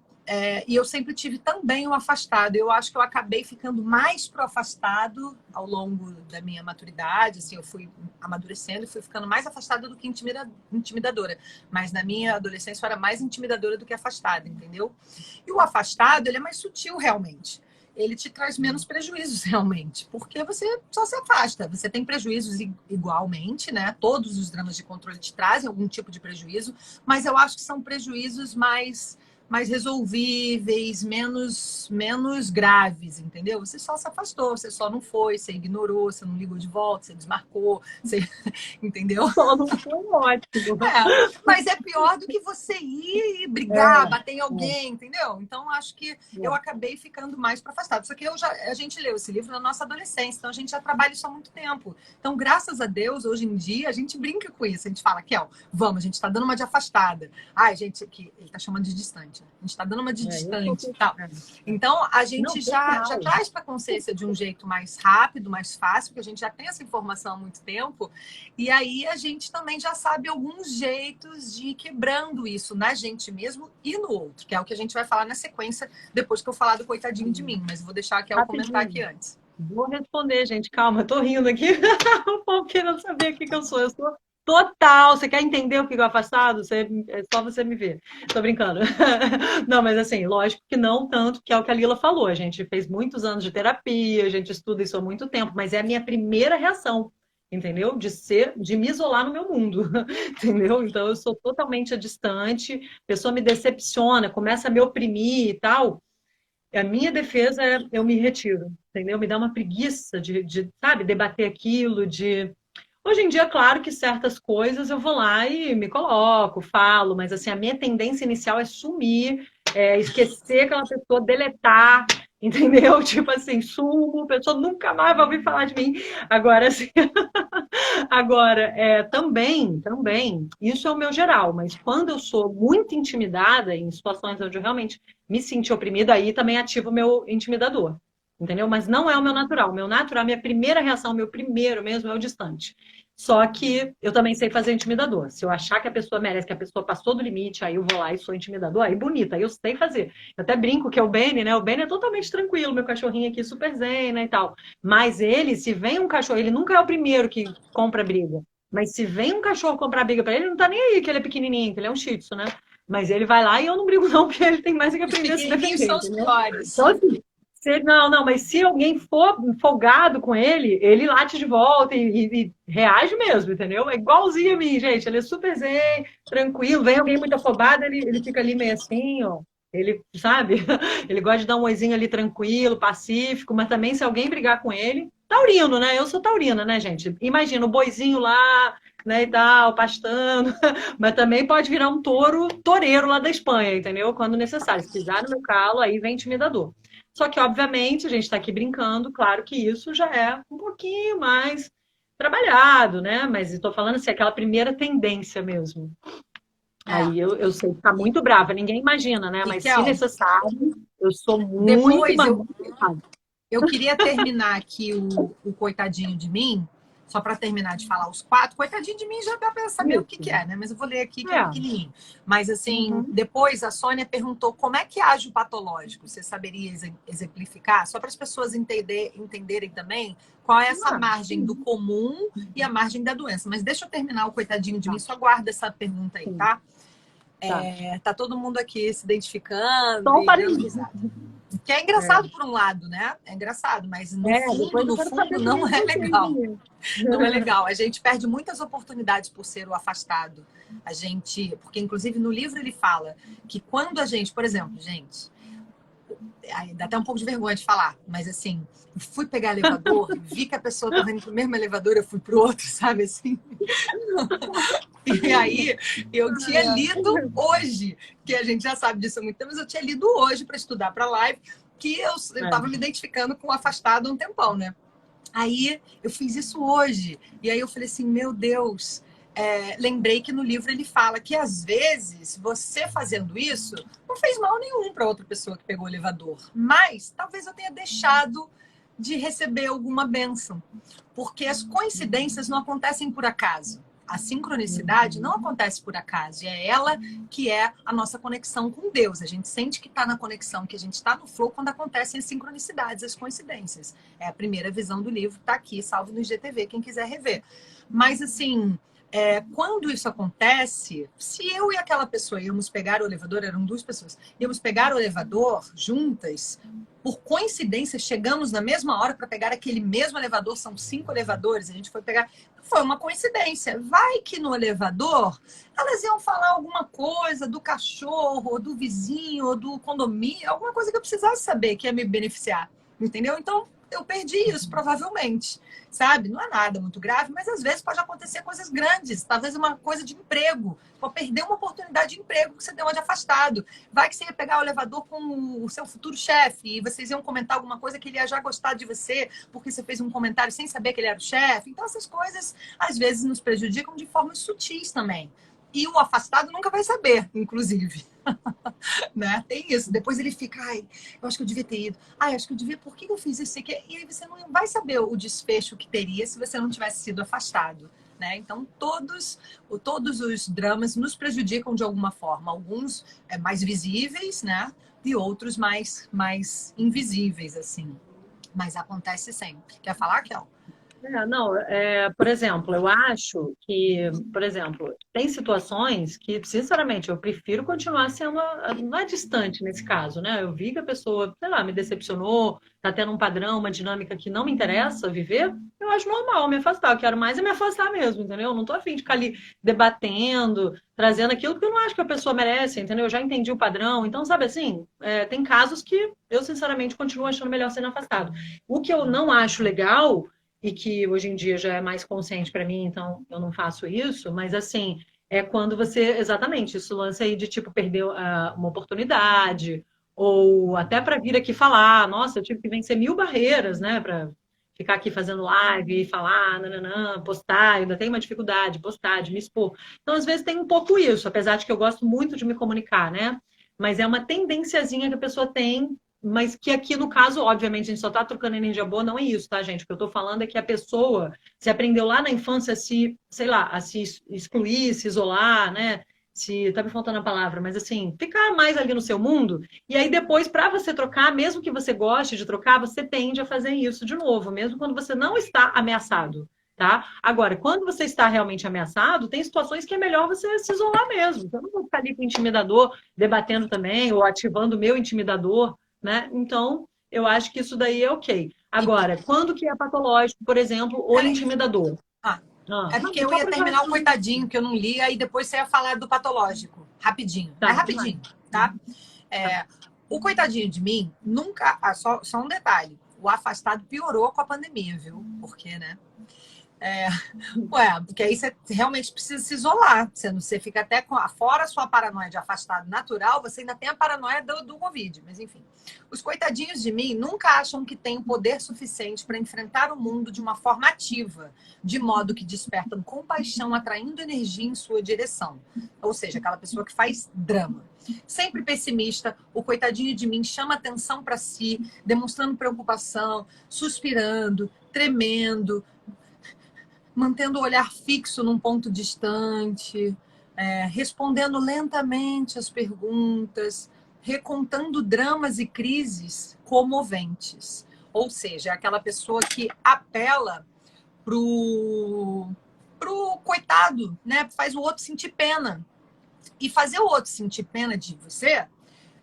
e eu sempre tive também o afastado. Eu acho que eu acabei ficando mais pro afastado ao longo da minha maturidade. Assim, eu fui amadurecendo e fui ficando mais afastada do que intimidadora. Mas na minha adolescência eu era mais intimidadora do que afastada, entendeu? E o afastado, ele é mais sutil realmente. Ele te traz menos prejuízos realmente, porque você só se afasta. Você tem prejuízos igualmente, né? Todos os dramas de controle te trazem algum tipo de prejuízo, mas eu acho que são prejuízos mais resolvíveis, menos graves, entendeu? Você só se afastou, você só não foi, você ignorou, você não ligou de volta, você desmarcou, você... entendeu?
Só não foi ótimo.
Mas é pior do que você ir e brigar, bater em alguém, entendeu? Então, acho que eu acabei ficando mais para afastado. Só que a gente leu esse livro na nossa adolescência, então a gente já trabalha isso há muito tempo. Então, graças a Deus, hoje em dia, a gente brinca com isso. A gente fala, Kel, vamos, a gente está dando uma de afastada. Ai, gente, aqui, ele está chamando de distante. A gente está dando uma de distante e tal. Então, a gente já traz para a consciência de um jeito mais rápido, mais fácil, porque a gente já tem essa informação há muito tempo. E aí, a gente também já sabe alguns jeitos de ir quebrando isso na gente mesmo e no outro, que é o que a gente vai falar na sequência, depois que eu falar do coitadinho de mim. Mas eu vou deixar aqui o comentário aqui antes.
Vou responder, gente. Calma, eu tô rindo aqui. O povo querendo saber o que eu sou. Eu sou total. Você quer entender o que é o afastado? É só você me ver. Tô brincando. Não, mas assim, lógico que não tanto, que é o que a Lila falou. A gente fez muitos anos de terapia, a gente estuda isso há muito tempo, mas é a minha primeira reação, entendeu? De me isolar no meu mundo, entendeu? Então eu sou totalmente distante, a pessoa me decepciona, começa a me oprimir e tal. A minha defesa é eu me retiro, entendeu? Me dá uma preguiça sabe, debater aquilo, de... Hoje em dia, claro que certas coisas eu vou lá e me coloco, falo, mas assim, a minha tendência inicial é sumir, esquecer aquela pessoa, deletar, entendeu? Tipo assim, sumo, a pessoa nunca mais vai ouvir falar de mim. Agora, assim, agora, também, isso é o meu geral, mas quando eu sou muito intimidada, em situações onde eu realmente me senti oprimida, aí também ativo o meu intimidador, entendeu? Mas não é o meu natural. O meu natural, a minha primeira reação, o meu primeiro mesmo é o distante. Só que eu também sei fazer intimidador. Se eu achar que a pessoa merece, que a pessoa passou do limite, aí eu vou lá e sou intimidador, aí bonita, aí eu sei fazer. Eu até brinco que é o Benny, né? O Benny é totalmente tranquilo, meu cachorrinho aqui super zen, né, e tal. Mas ele, se vem um cachorro, ele nunca é o primeiro que compra briga. Mas se vem um cachorro comprar briga pra ele, ele não tá nem aí, que ele é pequenininho, que ele é um shih tzu, né? Mas ele vai lá e eu não brigo não, porque ele tem mais que aprender a se defender.
São os piores.
Então, assim, não, mas se alguém for folgado com ele, ele late de volta e reage mesmo, entendeu? É igualzinho a mim, gente. Ele é super zen, tranquilo. Vem alguém muito afobado, ele fica ali meio assim, ó. Ele, sabe? Ele gosta de dar um oizinho ali tranquilo, pacífico, mas também se alguém brigar com ele... Taurino, né? Eu sou taurina, né, gente? Imagina o boizinho lá, né, e tal, pastando. Mas também pode virar um toureiro lá da Espanha, entendeu? Quando necessário. Se pisar no meu calo, aí vem intimidador. Só que, obviamente, a gente está aqui brincando, claro que isso já é um pouquinho mais trabalhado, né? Mas estou falando assim, aquela primeira tendência mesmo. Aí eu sei ficar muito brava, ninguém imagina, né? Mas se necessário, eu sou muito...
Eu queria terminar aqui o coitadinho de mim, só para terminar de falar os 4. Coitadinho de mim já dá para saber o que é, né? Mas eu vou ler aqui que é pequenininho. Mas assim, depois a Sônia perguntou como é que age o patológico. Você saberia exemplificar? Só para as pessoas entenderem também qual é essa margem do comum e a margem da doença. Mas deixa eu terminar o coitadinho de mim, só guarda essa pergunta aí, tá? Tá todo mundo aqui se identificando. Que é engraçado por um lado, né? É engraçado, mas no fundo não é legal. Não é legal. A gente perde muitas oportunidades por ser o afastado. Porque inclusive no livro ele fala que quando a gente, por exemplo, gente, dá até um pouco de vergonha de falar, mas assim, eu fui pegar elevador, vi que a pessoa estava indo pro mesmo elevador, eu fui pro outro, sabe assim? E aí, eu tinha lido hoje, que a gente já sabe disso há muito tempo, mas eu tinha lido hoje para estudar para live, que eu estava me identificando com o afastado há um tempão, né? Aí, eu fiz isso hoje. E aí, eu falei assim, meu Deus, lembrei que no livro ele fala que, às vezes, você fazendo isso não fez mal nenhum para outra pessoa que pegou o elevador. Mas talvez eu tenha deixado de receber alguma bênção. Porque as coincidências não acontecem por acaso. A sincronicidade não acontece por acaso. E é ela que é a nossa conexão com Deus. A gente sente que está na conexão, que a gente está no flow quando acontecem as sincronicidades, as coincidências. É a primeira visão do livro, está aqui, salvo no IGTV, quem quiser rever. Mas, assim, quando isso acontece, se eu e aquela pessoa íamos pegar o elevador, eram duas pessoas, íamos pegar o elevador juntas, por coincidência, chegamos na mesma hora para pegar aquele mesmo elevador, são 5 elevadores, a gente foi pegar, foi uma coincidência. Vai que no elevador elas iam falar alguma coisa do cachorro, ou do vizinho, ou do condomínio, alguma coisa que eu precisasse saber que ia me beneficiar, entendeu? Então, eu perdi isso, provavelmente, sabe? Não é nada muito grave, mas às vezes pode acontecer coisas grandes, talvez uma coisa de emprego, pode perder uma oportunidade de emprego que você deu de afastado. Vai que você ia pegar o elevador com o seu futuro chefe e vocês iam comentar alguma coisa que ele ia já gostar de você, porque você fez um comentário sem saber que ele era o chefe. Então, essas coisas, às vezes, nos prejudicam de formas sutis também. E o afastado nunca vai saber, inclusive. Né? Tem isso. Depois ele fica, ai, eu acho que eu devia ter ido. Ai, acho que eu devia, por que eu fiz isso aqui? E aí você não vai saber o desfecho que teria se você não tivesse sido afastado. Né? Então, todos os dramas nos prejudicam de alguma forma. Alguns mais visíveis, né? E outros mais invisíveis, assim. Mas acontece sempre. Quer falar, Kel?
Por exemplo, eu acho que, por exemplo, tem situações que, sinceramente, eu prefiro continuar sendo, não é distante nesse caso, né? Eu vi que a pessoa, sei lá, me decepcionou, tá tendo um padrão, uma dinâmica que não me interessa viver, eu acho normal me afastar. Eu quero mais é me afastar mesmo, entendeu? Eu não tô afim de ficar ali debatendo, trazendo aquilo que eu não acho que a pessoa merece, entendeu? Eu já entendi o padrão. Então, sabe assim, tem casos que eu, sinceramente, continuo achando melhor sendo afastado. O que eu não acho legal e que hoje em dia já é mais consciente para mim, então eu não faço isso, mas assim, é quando você, exatamente, isso lance aí de tipo perder uma oportunidade, ou até para vir aqui falar, nossa, eu tive que vencer 1000 barreiras, né, para ficar aqui fazendo live e falar, nananã, postar, eu ainda tenho uma dificuldade, postar, de me expor. Então, às vezes tem um pouco isso, apesar de que eu gosto muito de me comunicar, né? Mas é uma tendênciazinha que a pessoa tem, mas que aqui, no caso, obviamente, a gente só está trocando energia boa, não é isso, tá, gente? O que eu estou falando é que a pessoa se aprendeu lá na infância a se, sei lá, a se excluir, se isolar, né? Se tá me faltando a palavra, mas assim, ficar mais ali no seu mundo, e aí depois, para você trocar, mesmo que você goste de trocar, você tende a fazer isso de novo, mesmo quando você não está ameaçado. Tá? Agora, quando você está realmente ameaçado, tem situações que é melhor você se isolar mesmo. Eu não vou ficar ali com o intimidador debatendo também, ou ativando o meu intimidador, né? Então, eu acho que isso daí é ok. Agora, quando que é patológico, por exemplo, o intimidador?
É porque eu ia terminar o coitadinho, que eu não li, aí depois você ia falar do patológico. Rapidinho.
Tá,
rapidinho, tá? O coitadinho de mim, nunca... só um detalhe. O afastado piorou com a pandemia, viu? Por quê, né? Porque aí você realmente precisa se isolar. Você fica até fora a sua paranoia de afastado natural, você ainda tem a paranoia do Covid. Mas enfim, os coitadinhos de mim nunca acham que têm poder suficiente para enfrentar o mundo de uma forma ativa, de modo que despertam compaixão, atraindo energia em sua direção. Ou seja, aquela pessoa que faz drama. Sempre pessimista, o coitadinho de mim chama atenção para si, demonstrando preocupação, suspirando, tremendo, mantendo o olhar fixo num ponto distante, respondendo lentamente as perguntas, recontando dramas e crises comoventes. Ou seja, é aquela pessoa que apela pro coitado, né? Faz o outro sentir pena. E fazer o outro sentir pena de você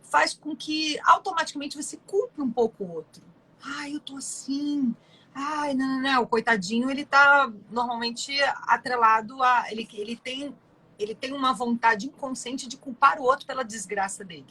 faz com que automaticamente você culpe um pouco o outro. Ai, eu tô assim... Ai, não. O coitadinho, ele tá normalmente atrelado a... Ele tem uma vontade inconsciente de culpar o outro pela desgraça dele.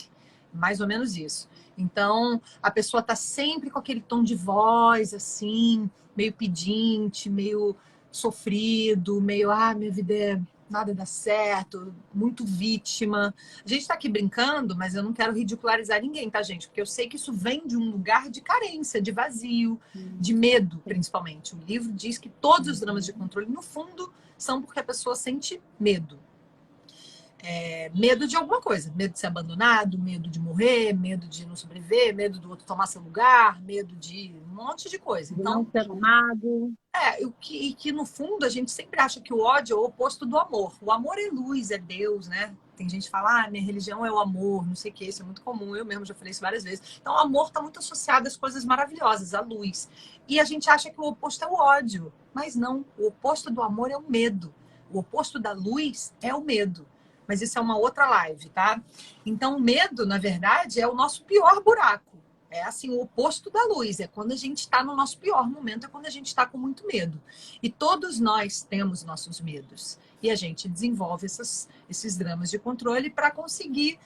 Mais ou menos isso. Então, a pessoa tá sempre com aquele tom de voz, assim, meio pedinte, meio sofrido, meio, minha vida nada dá certo, muito vítima. A gente está aqui brincando, mas eu não quero ridicularizar ninguém, tá, gente? Porque eu sei que isso vem de um lugar de carência, de vazio, de medo, principalmente. O livro diz que todos os dramas de controle, no fundo, são porque a pessoa sente medo. Medo de alguma coisa, medo de ser abandonado, medo de morrer, medo de não sobreviver, medo do outro tomar seu lugar, medo de um monte de coisa.
De
Então,
não ser amado.
que no fundo a gente sempre acha que o ódio é o oposto do amor. O amor é luz, é Deus, né? Tem gente que fala, minha religião é o amor, não sei o que, isso é muito comum, eu mesmo já falei isso várias vezes. Então, o amor está muito associado às coisas maravilhosas, à luz. E a gente acha que o oposto é o ódio, mas não, o oposto do amor é o medo. O oposto da luz é o medo. Mas isso é uma outra live, tá? Então, o medo, na verdade, é o nosso pior buraco. É assim, o oposto da luz. É quando a gente está no nosso pior momento, é quando a gente está com muito medo. E todos nós temos nossos medos. E a gente desenvolve esses dramas de controle para conseguir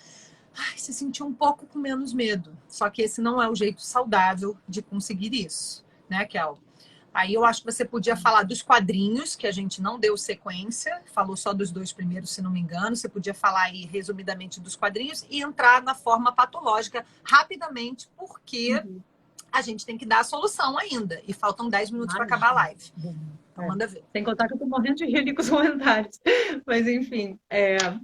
se sentir um pouco com menos medo. Só que esse não é o jeito saudável de conseguir isso, né, Kel? Aí eu acho que você podia falar dos quadrinhos, que a gente não deu sequência, falou só dos 2 primeiros, se não me engano. Você podia falar aí resumidamente dos quadrinhos e entrar na forma patológica rapidamente, porque a gente tem que dar a solução ainda. E faltam 10 minutos para acabar a live. Então manda ver.
Sem contar que eu tô morrendo de rir ali com os comentários. Mas enfim.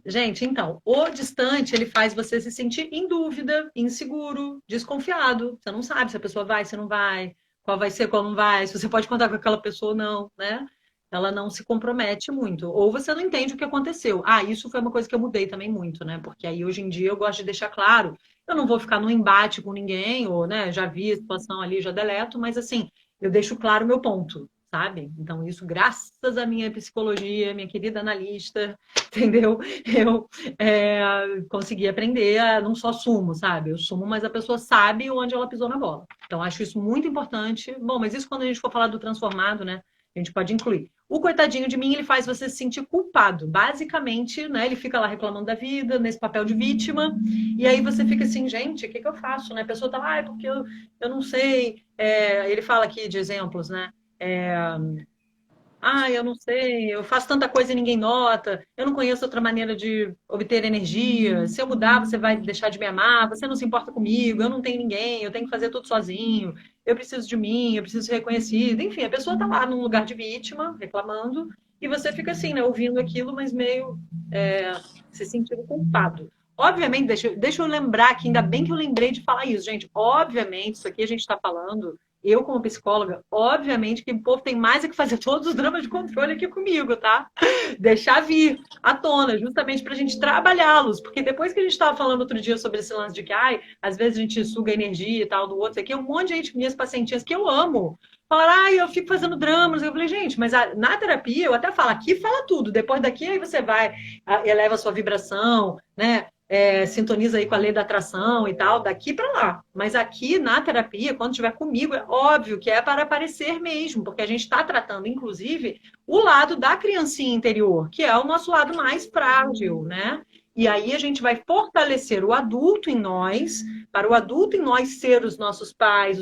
Gente, então, o distante, ele faz você se sentir em dúvida, inseguro, desconfiado. Você não sabe se a pessoa vai, se não vai. Qual vai ser, qual não vai, se você pode contar com aquela pessoa ou não, né? Ela não se compromete muito. Ou você não entende o que aconteceu. Isso foi uma coisa que eu mudei também muito, né? Porque aí, hoje em dia, eu gosto de deixar claro. Eu não vou ficar num embate com ninguém, ou, né, já vi a situação ali, já deleto, mas, assim, eu deixo claro o meu ponto, sabe? Então, isso, graças à minha psicologia, minha querida analista, entendeu? Eu consegui aprender a não só sumo, sabe? Eu sumo, mas a pessoa sabe onde ela pisou na bola. Então, acho isso muito importante. Bom, mas isso quando a gente for falar do transformado, né? A gente pode incluir. O coitadinho de mim, ele faz você se sentir culpado. Basicamente, né? Ele fica lá reclamando da vida, nesse papel de vítima. E aí você fica assim, gente, o que eu faço? Né? A pessoa tá lá, porque eu não sei. Ele fala aqui de exemplos, né? Eu não sei, eu faço tanta coisa e ninguém nota, eu não conheço outra maneira de obter energia, se eu mudar você vai deixar de me amar, você não se importa comigo, eu não tenho ninguém, eu tenho que fazer tudo sozinho, eu preciso de mim, eu preciso ser reconhecido. Enfim, a pessoa está lá num lugar de vítima, reclamando, e você fica assim, né, ouvindo aquilo, mas meio se sentindo culpado. Obviamente, deixa eu lembrar que ainda bem que eu lembrei de falar isso, gente. Obviamente, isso aqui a gente está falando, eu como psicóloga, obviamente que o povo tem mais é que fazer todos os dramas de controle aqui comigo, tá? Deixar vir à tona, justamente para a gente trabalhá-los. Porque depois que a gente estava falando outro dia sobre esse lance de que, às vezes a gente suga energia e tal do outro, aqui um monte de gente, minhas pacientinhas que eu amo, falaram, eu fico fazendo dramas. Eu falei, gente, mas na terapia eu até falo, aqui fala tudo. Depois daqui aí você vai, eleva a sua vibração, né? Sintoniza aí com a lei da atração e tal, daqui para lá. Mas aqui na terapia, quando estiver comigo, é óbvio que é para aparecer mesmo, porque a gente está tratando, inclusive, o lado da criancinha interior, que é o nosso lado mais frágil, né? E aí a gente vai fortalecer o adulto em nós, para o adulto em nós ser os nossos pais,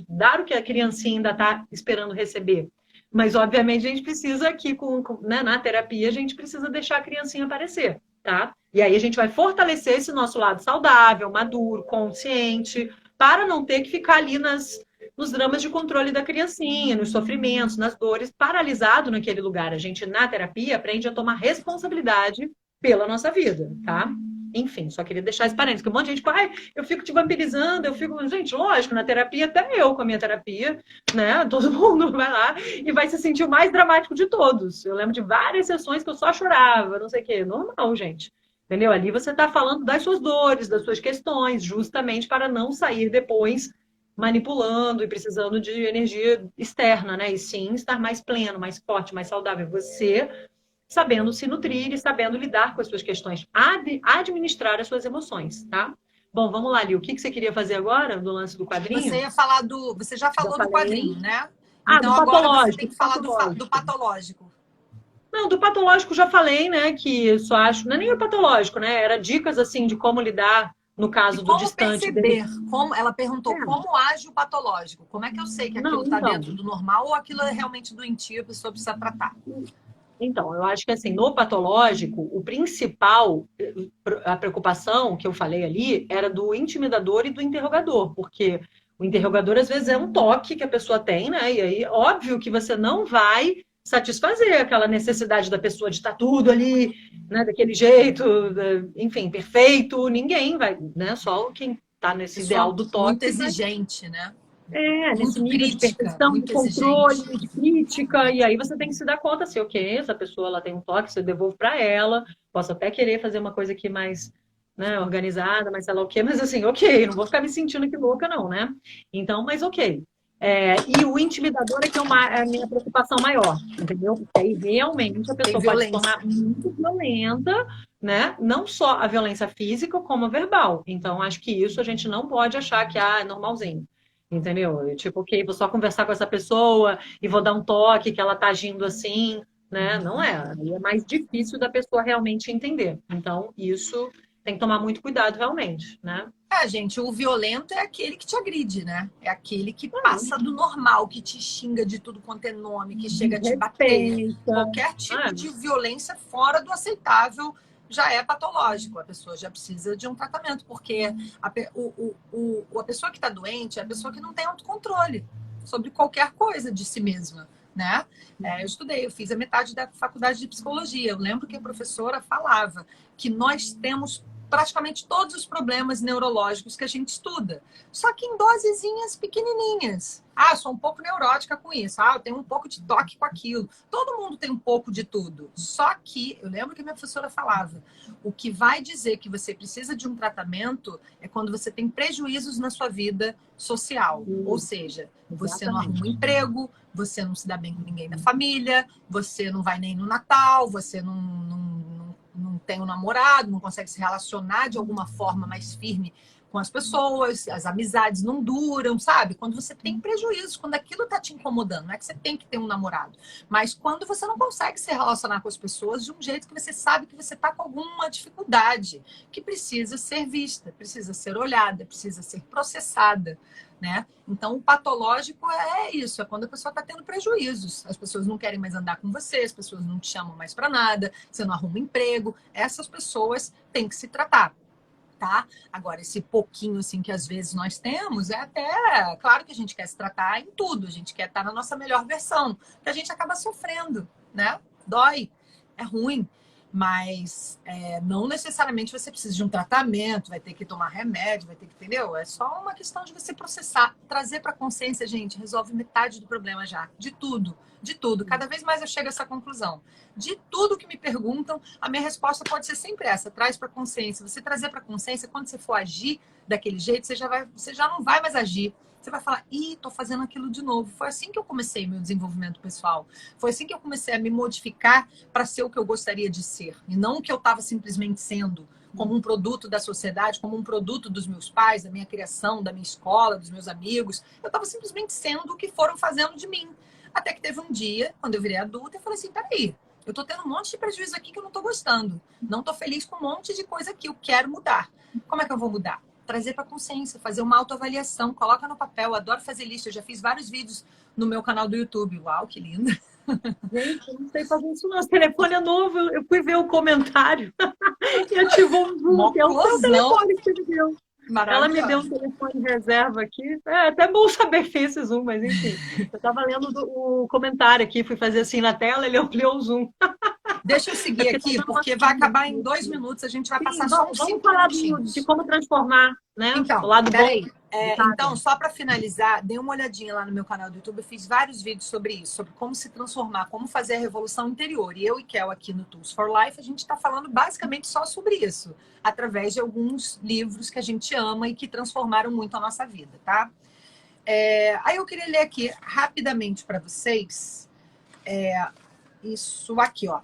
dar o que a criancinha ainda está esperando receber. Mas, obviamente, a gente precisa aqui, né, na terapia, a gente precisa deixar a criancinha aparecer, tá? E aí a gente vai fortalecer esse nosso lado saudável, maduro, consciente, para não ter que ficar ali nos dramas de controle da criancinha, nos sofrimentos, nas dores, paralisado naquele lugar. A gente, na terapia, aprende a tomar responsabilidade pela nossa vida, tá? Enfim, só queria deixar esse parênteses, que um monte de gente fala, eu fico te vampirizando, eu fico... Gente, lógico, na terapia, até eu com a minha terapia, né? Todo mundo vai lá e vai se sentir o mais dramático de todos. Eu lembro de várias sessões que eu só chorava, não sei o quê. Normal, gente. Entendeu? Ali você está falando das suas dores, das suas questões, justamente para não sair depois manipulando e precisando de energia externa, né? E sim estar mais pleno, mais forte, mais saudável. Você sabendo se nutrir e sabendo lidar com as suas questões, administrar as suas emoções, tá? Bom, vamos lá, Li. O que você queria fazer agora do lance do quadrinho?
Você ia falar você já falou do quadrinho, né?
Então
do agora você tem que falar do patológico.
Não, do patológico já falei, né? Que eu só acho, não é nem o patológico, né? Era dicas assim de como lidar no caso do distante.
Perceber, ela perguntou como age o patológico. Como é que eu sei que aquilo está dentro do normal ou aquilo é realmente doentio, a pessoa precisa tratar?
Então, eu acho que assim, no patológico, o principal, a preocupação que eu falei ali era do intimidador e do interrogador, porque o interrogador às vezes é um toque que a pessoa tem, né? E aí, óbvio que você não vai satisfazer aquela necessidade da pessoa de estar tudo ali, né, daquele jeito, enfim, perfeito, ninguém vai, né? Só quem está nesse ideal
Pessoa
do
muito
toque vai.
exigente, né?
Nesse
Muito
nível de
crítica,
perfeição, de
muito exigente.
controle, de crítica, e aí você tem que se dar conta assim, ok, essa pessoa ela tem um toque, você devolve para ela, posso até querer fazer uma coisa aqui mais, né, organizada, mas sei lá o quê, mas assim, ok, não vou ficar me sentindo que louca, não, né? Então, mas ok. E o intimidador é que é a minha preocupação maior, entendeu? Porque aí realmente a
Tem
pessoa pode se
violência.
tornar muito violenta, né? Não só a violência física, como a verbal. Então, acho que isso a gente não pode achar que é normalzinho. Entendeu? Tipo, ok, vou só conversar com essa pessoa e vou dar um toque que ela tá agindo assim, né? Não é. Aí é mais difícil da pessoa realmente entender. Então, isso tem que tomar muito cuidado, realmente, né?
Gente, o violento é aquele que te agride, né? É aquele que passa do normal, que te xinga de tudo quanto é nome, que chega a te bater.
Desrespeita.
Qualquer tipo
Ah,
de violência fora do aceitável já é patológico. A pessoa já precisa de um tratamento, porque a pessoa que está doente é a pessoa que não tem autocontrole sobre qualquer coisa de si mesma, né? Eu estudei, eu fiz a metade da faculdade de psicologia. Eu lembro que a professora falava que nós temos praticamente todos os problemas neurológicos que a gente estuda. Só que em dosezinhas pequenininhas. Ah, sou um pouco neurótica com isso. Ah, eu tenho um pouco de toque com aquilo. Todo mundo tem um pouco de tudo. Só que, eu lembro que a minha professora falava, o que vai dizer que você precisa de um tratamento é quando você tem prejuízos na sua vida social. Ou seja, você não arruma um
exatamente.
emprego, você não se dá bem com ninguém da família, você não vai nem no Natal, você não tem um namorado, não consegue se relacionar de alguma forma mais firme com as pessoas, as amizades não duram, sabe? Quando você tem prejuízos, quando aquilo tá te incomodando, não é que você tem que ter um namorado, mas quando você não consegue se relacionar com as pessoas de um jeito que você sabe que você tá com alguma dificuldade, que precisa ser vista, precisa ser olhada, precisa ser processada, né? Então, o patológico é isso, é quando a pessoa está tendo prejuízos. As pessoas não querem mais andar com você, as pessoas não te chamam mais para nada, você não arruma emprego. Essas pessoas têm que se tratar, tá? Agora, esse pouquinho assim que às vezes nós temos, é até claro que a gente quer se tratar em tudo, a gente quer estar na nossa melhor versão, que a gente acaba sofrendo, né? Dói, é ruim, mas não necessariamente você precisa de um tratamento, vai ter que tomar remédio, vai ter que, entendeu? É só uma questão de você processar, trazer para a consciência, gente, resolve metade do problema já, de tudo. De tudo, cada vez mais eu chego a essa conclusão. De tudo que me perguntam, a minha resposta pode ser sempre essa: traz para consciência. Você trazer para consciência, quando você for agir daquele jeito, você já não vai mais agir. Você vai falar, ih, tô fazendo aquilo de novo. Foi assim que eu comecei meu desenvolvimento pessoal. Foi assim que eu comecei a me modificar para ser o que eu gostaria de ser. E não o que eu estava simplesmente sendo, como um produto da sociedade, como um produto dos meus pais, da minha criação, da minha escola, dos meus amigos. Eu estava simplesmente sendo o que foram fazendo de mim. Até que teve um dia, quando eu virei adulta, eu falei assim, peraí, eu tô tendo um monte de prejuízo aqui que eu não tô gostando. Não tô feliz com um monte de coisa aqui. Eu quero mudar. Como é que eu vou mudar? Trazer para consciência, fazer uma autoavaliação, coloca no papel. Eu adoro fazer lista. Eu já fiz vários vídeos no meu canal do YouTube. Uau, que linda!
Gente, eu não sei fazer isso, não. Esse telefone é novo. Eu fui ver o comentário e ativou um zoom,
Uma
que é o seu
eclosão
telefone que você me deu. Ela me deu um
maravilhosa.
telefone reserva aqui. É até bom saber que fez esse zoom, mas enfim. Eu estava lendo o comentário aqui, fui fazer assim na tela, ele ampliou o zoom.
Deixa eu
É
seguir
porque tá
aqui,
dando uma
porque vai
chuva
acabar em dois
aqui.
minutos. A gente vai
Sim,
passar só uns
vamos
cinco
falar de
minutinhos.
como transformar, né? O
Então,
lado bom.
peraí. Então,
Sabe?
só para finalizar, dê uma olhadinha lá no meu canal do YouTube. Eu fiz vários vídeos sobre isso, sobre como se transformar, como fazer a revolução interior. E eu e Kel aqui no Tools for Life, a gente está falando basicamente só sobre isso, através de alguns livros que a gente ama e que transformaram muito a nossa vida, tá? Aí eu queria ler aqui rapidamente para vocês isso aqui, ó.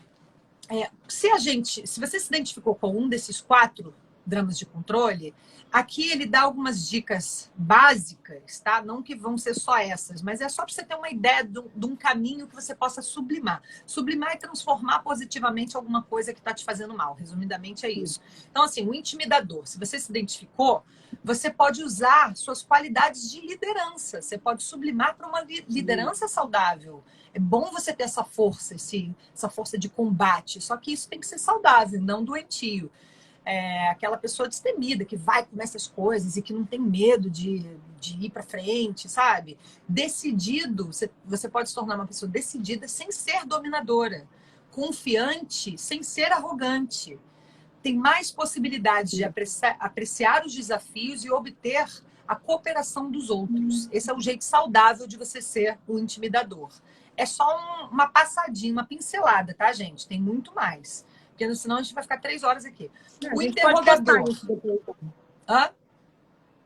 Se você se identificou com um desses quatro dramas de controle, aqui ele dá algumas dicas básicas, tá? Não que vão ser só essas, mas é só para você ter uma ideia de um caminho que você possa sublimar. Sublimar e transformar positivamente alguma coisa que está te fazendo mal. Resumidamente é isso. Então, assim, o intimidador, se você se identificou, você pode usar suas qualidades de liderança. Você pode sublimar para uma liderança saudável. É bom você ter essa força, essa força de combate. Só que isso tem que ser saudável, não doentio. É aquela pessoa destemida, que vai comer essas coisas e que não tem medo de ir para frente, sabe? Decidido, você pode se tornar uma pessoa decidida sem ser dominadora. Confiante sem ser arrogante. Tem mais possibilidades de apreciar os desafios e obter a cooperação dos outros. Esse é o jeito saudável de você ser o intimidador. É só uma passadinha, uma pincelada, tá, gente? Tem muito mais. Porque senão a gente vai ficar 3 horas aqui.
A
O
gente pode postar
interrogador.
isso depois.
Hã?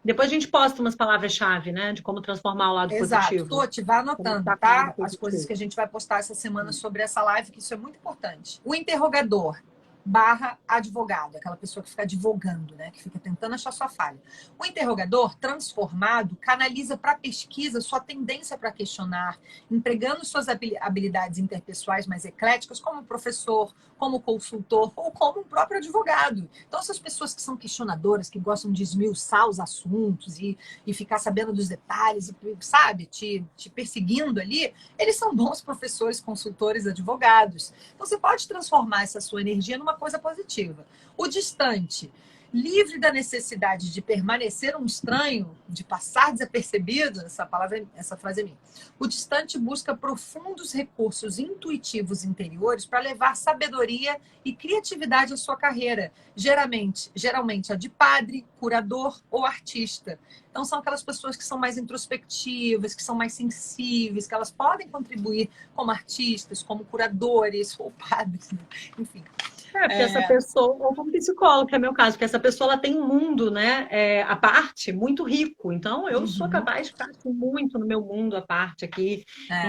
Depois a gente posta umas palavras-chave, né? De como transformar o lado
Exato.
positivo.
Toti, vai
Como
anotando,
estar com o lado
tá? As coisas
positivo.
que a gente vai postar essa semana sobre essa live, que isso é muito importante. O interrogador / advogado, aquela pessoa que fica advogando, né? Que fica tentando achar sua falha. O interrogador transformado canaliza para a pesquisa sua tendência para questionar, empregando suas habilidades interpessoais mais ecléticas como professor, como consultor ou como um próprio advogado. Então, essas pessoas que são questionadoras, que gostam de esmiuçar os assuntos e ficar sabendo dos detalhes, sabe, te perseguindo ali, eles são bons professores, consultores, advogados. Então, você pode transformar essa sua energia numa coisa positiva. O distante, livre da necessidade de permanecer um estranho, de passar desapercebido, essa frase é minha. O distante busca profundos recursos intuitivos interiores para levar sabedoria e criatividade à sua carreira, geralmente a de padre, curador ou artista. Então são aquelas pessoas que são mais introspectivas, que são mais sensíveis, que elas podem contribuir como artistas, como curadores ou padres, enfim.
Porque essa pessoa, ou como psicólogo, que é meu caso, porque essa pessoa ela tem um mundo, né, à parte, muito rico. Então, eu sou capaz de ficar muito no meu mundo à parte aqui.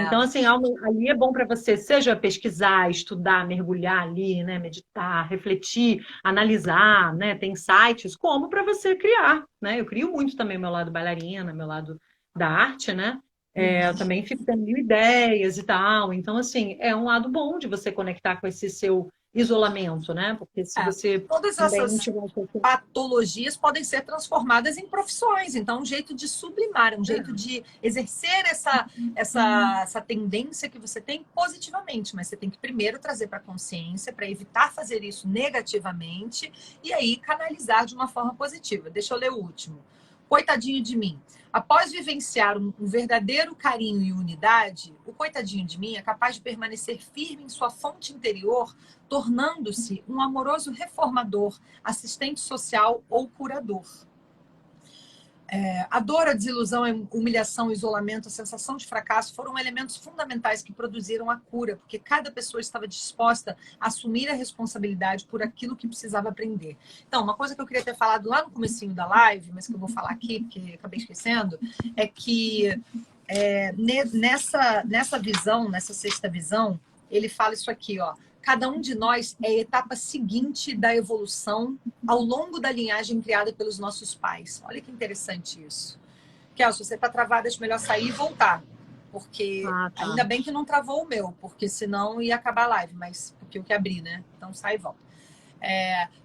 Então, assim, ali é bom para você, seja pesquisar, estudar, mergulhar ali, né, meditar, refletir, analisar, né, tem sites, como para você criar, né? Eu crio muito também o meu lado bailarina, meu lado da arte, né? Eu também fico tendo mil ideias e tal. Então, assim, é um lado bom de você conectar com esse seu isolamento, né? Porque se você
todas essas patologias podem ser transformadas em profissões. Então, um jeito de sublimar, um jeito de exercer essa tendência que você tem positivamente. Mas você tem que primeiro trazer para a consciência, para evitar fazer isso negativamente e aí canalizar de uma forma positiva. Deixa eu ler o último. Coitadinho de mim. Após vivenciar um verdadeiro carinho e unidade, o coitadinho de mim é capaz de permanecer firme em sua fonte interior, tornando-se um amoroso reformador, assistente social ou curador. A dor, a desilusão, a humilhação, o isolamento, a sensação de fracasso foram elementos fundamentais que produziram a cura, porque cada pessoa estava disposta a assumir a responsabilidade por aquilo que precisava aprender. Então, uma coisa que eu queria ter falado lá no comecinho da live, mas que eu vou falar aqui, porque acabei esquecendo, é que nessa visão, nessa sexta visão, ele fala isso aqui, ó. Cada um de nós é a etapa seguinte da evolução ao longo da linhagem criada pelos nossos pais. Olha que interessante isso. Kel, se você está travada, acho melhor sair e voltar. Porque ainda bem que não travou o meu, porque senão ia acabar a live, mas porque eu que abri, né? Então sai e volta.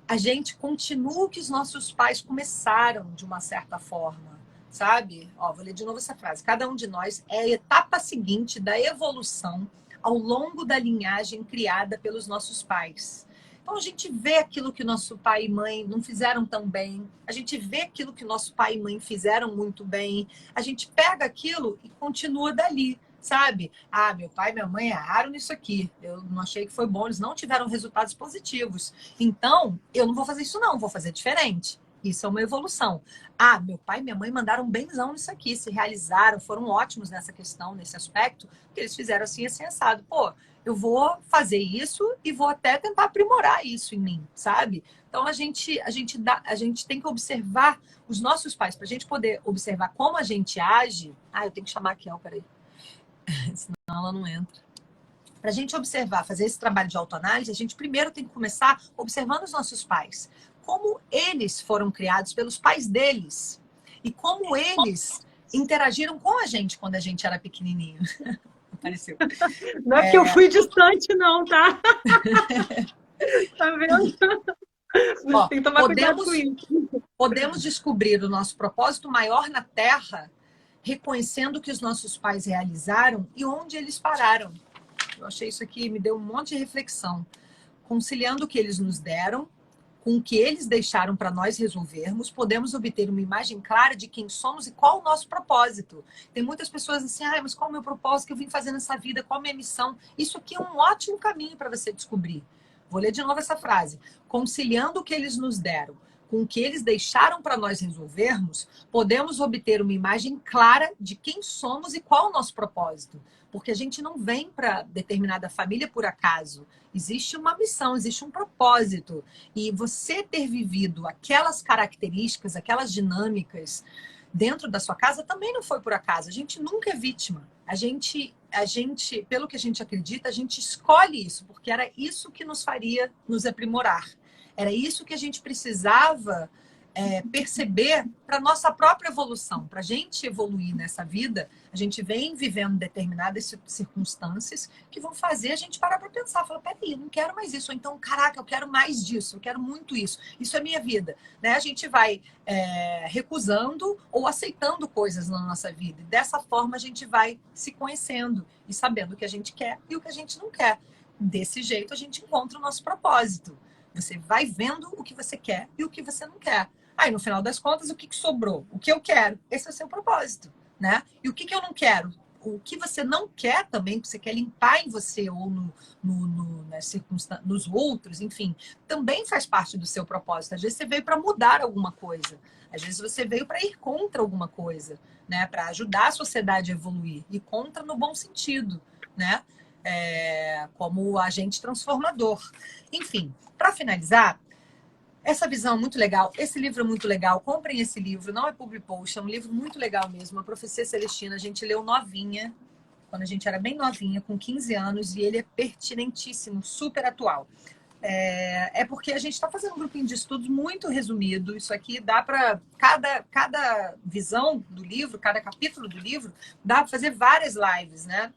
A gente continua o que os nossos pais começaram de uma certa forma, sabe? Ó, vou ler de novo essa frase. Cada um de nós é a etapa seguinte da evolução ao longo da linhagem criada pelos nossos pais. Então, a gente vê aquilo que nosso pai e mãe não fizeram tão bem, a gente vê aquilo que nosso pai e mãe fizeram muito bem, a gente pega aquilo e continua dali, sabe? Meu pai e minha mãe erraram nisso aqui, eu não achei que foi bom, eles não tiveram resultados positivos. Então, eu não vou fazer isso não, vou fazer diferente. Isso é uma evolução. Meu pai e minha mãe mandaram benzão nisso aqui, se realizaram, foram ótimos nessa questão, nesse aspecto, que eles fizeram assim assado. Pô, eu vou fazer isso e vou até tentar aprimorar isso em mim, sabe? Então, a gente tem que observar os nossos pais, para a gente poder observar como a gente age. Eu tenho que chamar a Kel, peraí. Senão ela não entra. Para a gente observar, fazer esse trabalho de autoanálise, a gente primeiro tem que começar observando os nossos pais. como eles foram criados pelos pais deles e como eles interagiram com a gente quando a gente era pequenininho. Apareceu.
Não é porque eu fui distante, não, tá? Tá vendo?
Ó,
Tem que tomar cuidado com isso.
podemos descobrir o nosso propósito maior na Terra reconhecendo o que os nossos pais realizaram e onde eles pararam. Eu achei isso aqui, me deu um monte de reflexão. Conciliando o que eles nos deram com o que eles deixaram para nós resolvermos, podemos obter uma imagem clara de quem somos e qual o nosso propósito. Tem muitas pessoas assim, mas qual é o meu propósito que eu vim fazer nessa vida? Qual a minha missão? Isso aqui é um ótimo caminho para você descobrir. Vou ler de novo essa frase. Conciliando o que eles nos deram com o que eles deixaram para nós resolvermos, podemos obter uma imagem clara de quem somos e qual o nosso propósito. Porque a gente não vem para determinada família por acaso. Existe uma missão, existe um propósito. E você ter vivido aquelas características, aquelas dinâmicas dentro da sua casa também não foi por acaso. A gente nunca é vítima. A gente, pelo que a gente acredita, a gente escolhe isso, porque era isso que nos faria nos aprimorar. Era isso que a gente precisava perceber para a nossa própria evolução. Para a gente evoluir nessa vida, a gente vem vivendo determinadas circunstâncias que vão fazer a gente parar para pensar. Falar, peraí, eu não quero mais isso. Ou então, caraca, eu quero mais disso. Eu quero muito isso. Isso é minha vida. Né? A gente vai recusando ou aceitando coisas na nossa vida. E dessa forma, a gente vai se conhecendo e sabendo o que a gente quer e o que a gente não quer. Desse jeito, a gente encontra o nosso propósito. Você vai vendo o que você quer e o que você não quer. Aí, no final das contas, o que sobrou? O que eu quero? Esse é o seu propósito, né? E o que eu não quero? O que você não quer também, que você quer limpar em você ou nos outros, enfim, também faz parte do seu propósito. Às vezes você veio para mudar alguma coisa. Às vezes você veio para ir contra alguma coisa, né? Para ajudar a sociedade a evoluir. E contra no bom sentido, né? Como agente transformador. Enfim, para finalizar, essa visão é muito legal, esse livro é muito legal, comprem esse livro, não é public post, é um livro muito legal mesmo, A Profecia Celestina, a gente leu novinha, quando a gente era bem novinha, com 15 anos, e ele é pertinentíssimo, super atual. Porque a gente está fazendo um grupinho de estudos muito resumido, isso aqui dá para, cada visão do livro, cada capítulo do livro, dá para fazer várias lives, né?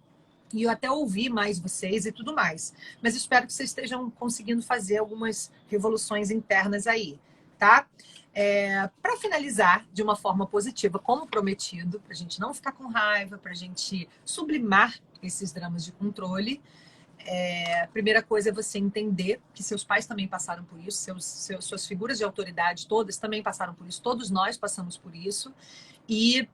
E eu até ouvi mais vocês e tudo mais. Mas espero que vocês estejam conseguindo fazer algumas revoluções internas aí, tá? Para finalizar de uma forma positiva, como prometido, para a gente não ficar com raiva, para a gente sublimar esses dramas de controle, a primeira coisa é você entender que seus pais também passaram por isso, suas figuras de autoridade todas também passaram por isso, todos nós passamos por isso, e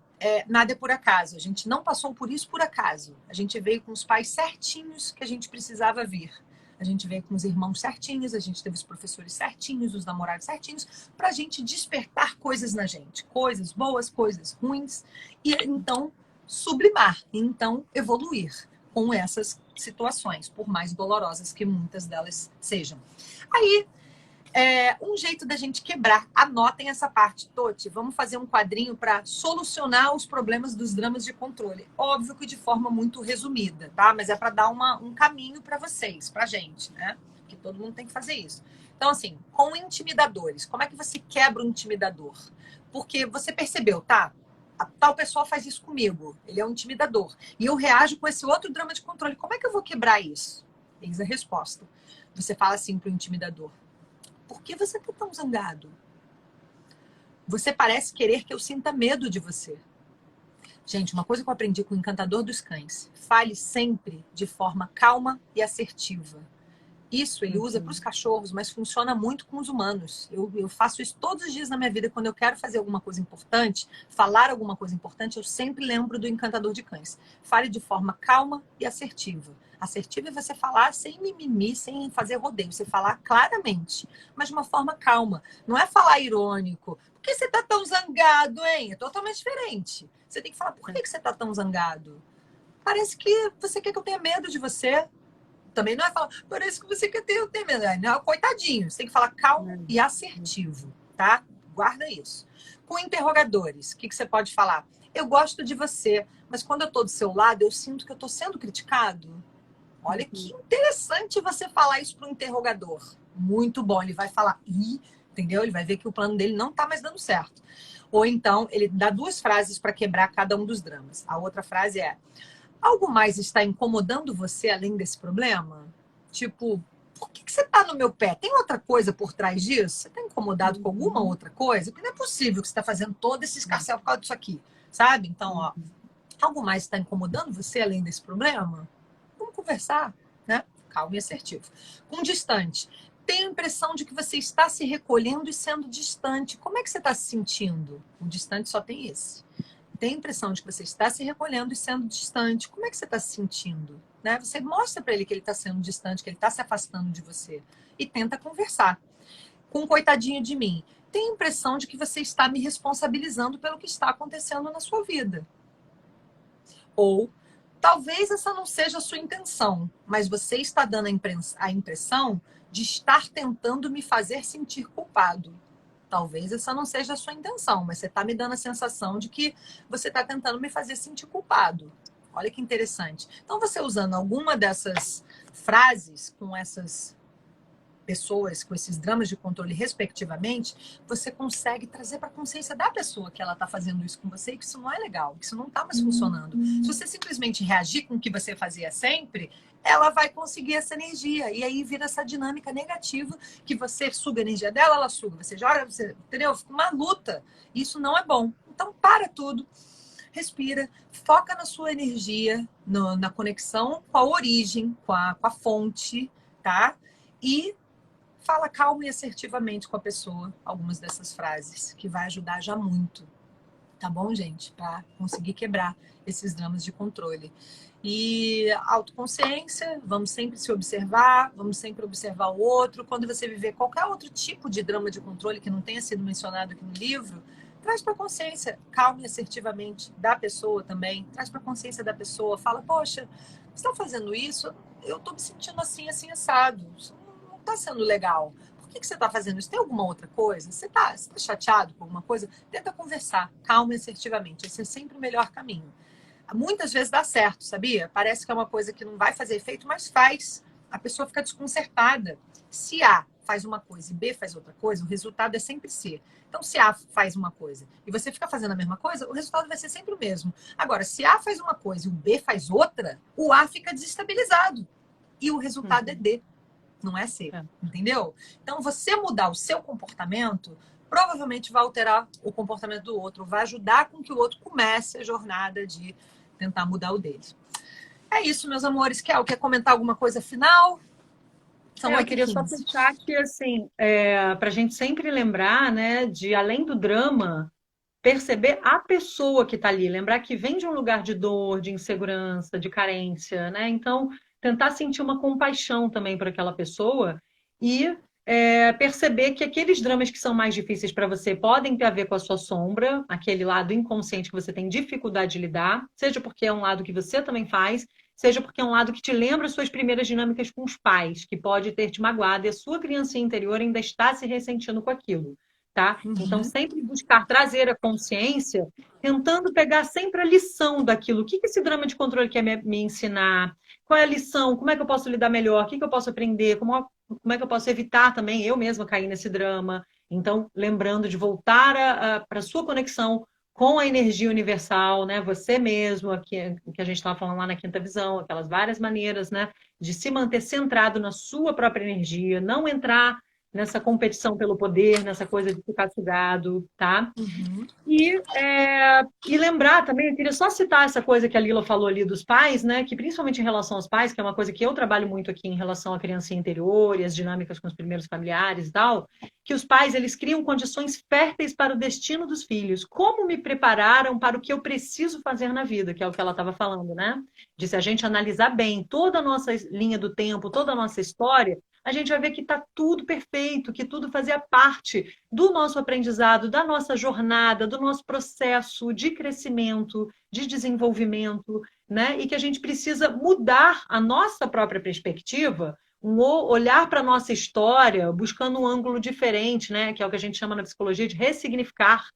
nada é por acaso. A gente não passou por isso por acaso. A gente veio com os pais certinhos que a gente precisava vir. A gente veio com os irmãos certinhos, a gente teve os professores certinhos, os namorados certinhos, para a gente despertar coisas na gente. Coisas boas, coisas ruins. E então sublimar, e então evoluir com essas situações, por mais dolorosas que muitas delas sejam. Aí, um jeito da gente quebrar. Anotem essa parte, Toti. Vamos fazer um quadrinho para solucionar os problemas dos dramas de controle. Óbvio que de forma muito resumida, tá? Mas é para dar um caminho para vocês, pra gente, né? Porque todo mundo tem que fazer isso. Então, assim, com intimidadores. Como é que você quebra um intimidador? Porque você percebeu, tá? A tal pessoa faz isso comigo. Ele é um intimidador. E eu reajo com esse outro drama de controle. Como é que eu vou quebrar isso? Eis a resposta. Você fala assim pro intimidador: por que você está tão zangado? Você parece querer que eu sinta medo de você. Gente, uma coisa que eu aprendi com o Encantador dos Cães: fale sempre de forma calma e assertiva. Isso ele usa para os cachorros, mas funciona muito com os humanos. Eu faço isso todos os dias na minha vida. Quando eu quero fazer alguma coisa importante, falar alguma coisa importante, eu sempre lembro do Encantador de Cães. Fale de forma calma e assertiva. Assertivo é você falar sem mimimi, sem fazer rodeio. Você falar claramente, mas de uma forma calma. Não é falar irônico. Por que você tá tão zangado, hein? É totalmente diferente. Você tem que falar, por que você tá tão zangado? Parece que você quer que eu tenha medo de você. Também não é falar, parece que você quer ter medo. Não, coitadinho. Você tem que falar calmo e assertivo, tá? Guarda isso. Com interrogadores, o que você pode falar? Eu gosto de você, mas quando eu tô do seu lado, eu sinto que eu tô sendo criticado. Olha que interessante você falar isso para um interrogador. Muito bom. Ele vai falar, ih, entendeu? Ele vai ver que o plano dele não tá mais dando certo. Ou então, ele dá 2 frases para quebrar cada um dos dramas. A outra frase é: algo mais está incomodando você além desse problema? Tipo, por que você tá no meu pé? Tem outra coisa por trás disso? Você tá incomodado com alguma outra coisa? Porque não é possível que você está fazendo todo esse escarcéu por causa disso aqui, sabe? Então, ó, algo mais está incomodando você além desse problema? Vamos conversar, né? Calmo e assertivo. Com distante. Tenho a impressão de que você está se recolhendo e sendo distante. Como é que você está se sentindo? O distante só tem esse. Tem a impressão de que você está se recolhendo e sendo distante. Como é que você está se sentindo? Né? Você mostra para ele que ele está sendo distante, que ele está se afastando de você. E tenta conversar. Com um coitadinho de mim. Tenho a impressão de que você está me responsabilizando pelo que está acontecendo na sua vida. Ou, talvez essa não seja a sua intenção, mas você está dando a impressão de estar tentando me fazer sentir culpado. Talvez essa não seja a sua intenção, mas você está me dando a sensação de que você está tentando me fazer sentir culpado. Olha que interessante. Então, você usando alguma dessas frases com essas pessoas, com esses dramas de controle, respectivamente, você consegue trazer para a consciência da pessoa que ela está fazendo isso com você e que isso não é legal, que isso não está mais funcionando. Se você simplesmente reagir com o que você fazia sempre, ela vai conseguir essa energia. E aí vira essa dinâmica negativa que você suga a energia dela, ela suga. Você joga, você, entendeu? Fica uma luta. Isso não é bom. Então, para tudo. Respira. Foca na sua energia, na conexão com a origem, com a fonte, tá? E fala calma e assertivamente com a pessoa algumas dessas frases, que vai ajudar já muito. Tá bom, gente? Para conseguir quebrar esses dramas de controle. E autoconsciência, vamos sempre se observar, vamos sempre observar o outro. Quando você viver qualquer outro tipo de drama de controle que não tenha sido mencionado aqui no livro, traz para a consciência, calma e assertivamente, da pessoa também. Traz para a consciência da pessoa, fala, poxa, você está fazendo isso? Eu estou me sentindo assim, assim, assado. Isso não está sendo legal. Por que você está fazendo isso? Tem alguma outra coisa? Você tá chateado com alguma coisa? Tenta conversar, calma e assertivamente. Esse é sempre o melhor caminho. Muitas vezes dá certo, sabia? Parece que é uma coisa que não vai fazer efeito, mas faz. A pessoa fica desconcertada. Se A faz uma coisa e B faz outra coisa, o resultado é sempre C. Então, se A faz uma coisa e você fica fazendo a mesma coisa, o resultado vai ser sempre o mesmo. Agora, se A faz uma coisa e o B faz outra, o A fica desestabilizado. E o resultado é D, não é C. Entendeu? Então, você mudar o seu comportamento provavelmente vai alterar o comportamento do outro, vai ajudar com que o outro comece a jornada de tentar mudar o dele. É isso, meus amores. Quer comentar alguma coisa final?
Eu queria só puxar que, assim, para a gente sempre lembrar, né, de além do drama, perceber a pessoa que está ali, lembrar que vem de um lugar de dor, de insegurança, de carência, né? Então, tentar sentir uma compaixão também por aquela pessoa e perceber que aqueles dramas que são mais difíceis para você podem ter a ver com a sua sombra, aquele lado inconsciente que você tem dificuldade de lidar, seja porque é um lado que você também faz, seja porque é um lado que te lembra suas primeiras dinâmicas com os pais, que pode ter te magoado e a sua criancinha interior ainda está se ressentindo com aquilo. Tá? Então, sempre buscar trazer a consciência, tentando pegar sempre a lição daquilo. O que esse drama de controle quer me ensinar? Qual é a lição? Como é que eu posso lidar melhor? O que eu posso aprender? Como é que eu posso evitar também eu mesma cair nesse drama? Então, lembrando de voltar para a sua conexão com a energia universal, né? Você mesmo, aqui, que a gente estava falando lá na quinta visão, aquelas várias maneiras, né? De se manter centrado na sua própria energia, não entrar nessa competição pelo poder, nessa coisa de ficar sugado, tá? E lembrar também, eu queria só citar essa coisa que a Lila falou ali dos pais, né? Que principalmente em relação aos pais, que é uma coisa que eu trabalho muito aqui em relação à criança interior e as dinâmicas com os primeiros familiares e tal, que os pais, eles criam condições férteis para o destino dos filhos. Como me prepararam para o que eu preciso fazer na vida, que é o que ela estava falando, né? De se a gente analisar bem toda a nossa linha do tempo, toda a nossa história, a gente vai ver que está tudo perfeito, que tudo fazia parte do nosso aprendizado, da nossa jornada, do nosso processo de crescimento, de desenvolvimento, né? E que a gente precisa mudar a nossa própria perspectiva, olhar para a nossa história, buscando um ângulo diferente, né? Que é o que a gente chama na psicologia de ressignificar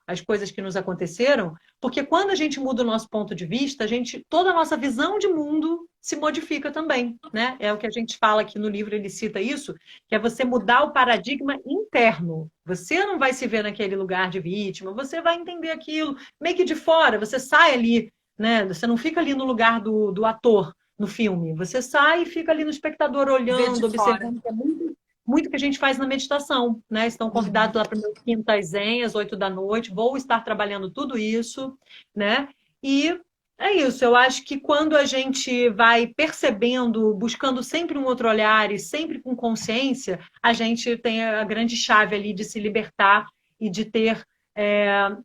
as coisas que nos aconteceram, porque quando a gente muda o nosso ponto de vista, toda a nossa visão de mundo se modifica também, né? É o que a gente fala aqui no livro, ele cita isso, que é você mudar o paradigma interno. Você não vai se ver naquele lugar de vítima, você vai entender aquilo, meio que de fora, você sai ali, né? Você não fica ali no lugar do ator no filme, você sai e fica ali no espectador
Ver de
olhando,
fora.
observando, que é muito que a gente faz na meditação, né? Estão convidados lá para o meu quintas zen, às 8 da noite, vou estar trabalhando tudo isso, né? E é isso, eu acho que quando a gente vai percebendo, buscando sempre um outro olhar e sempre com consciência, a gente tem a grande chave ali de se libertar e de ter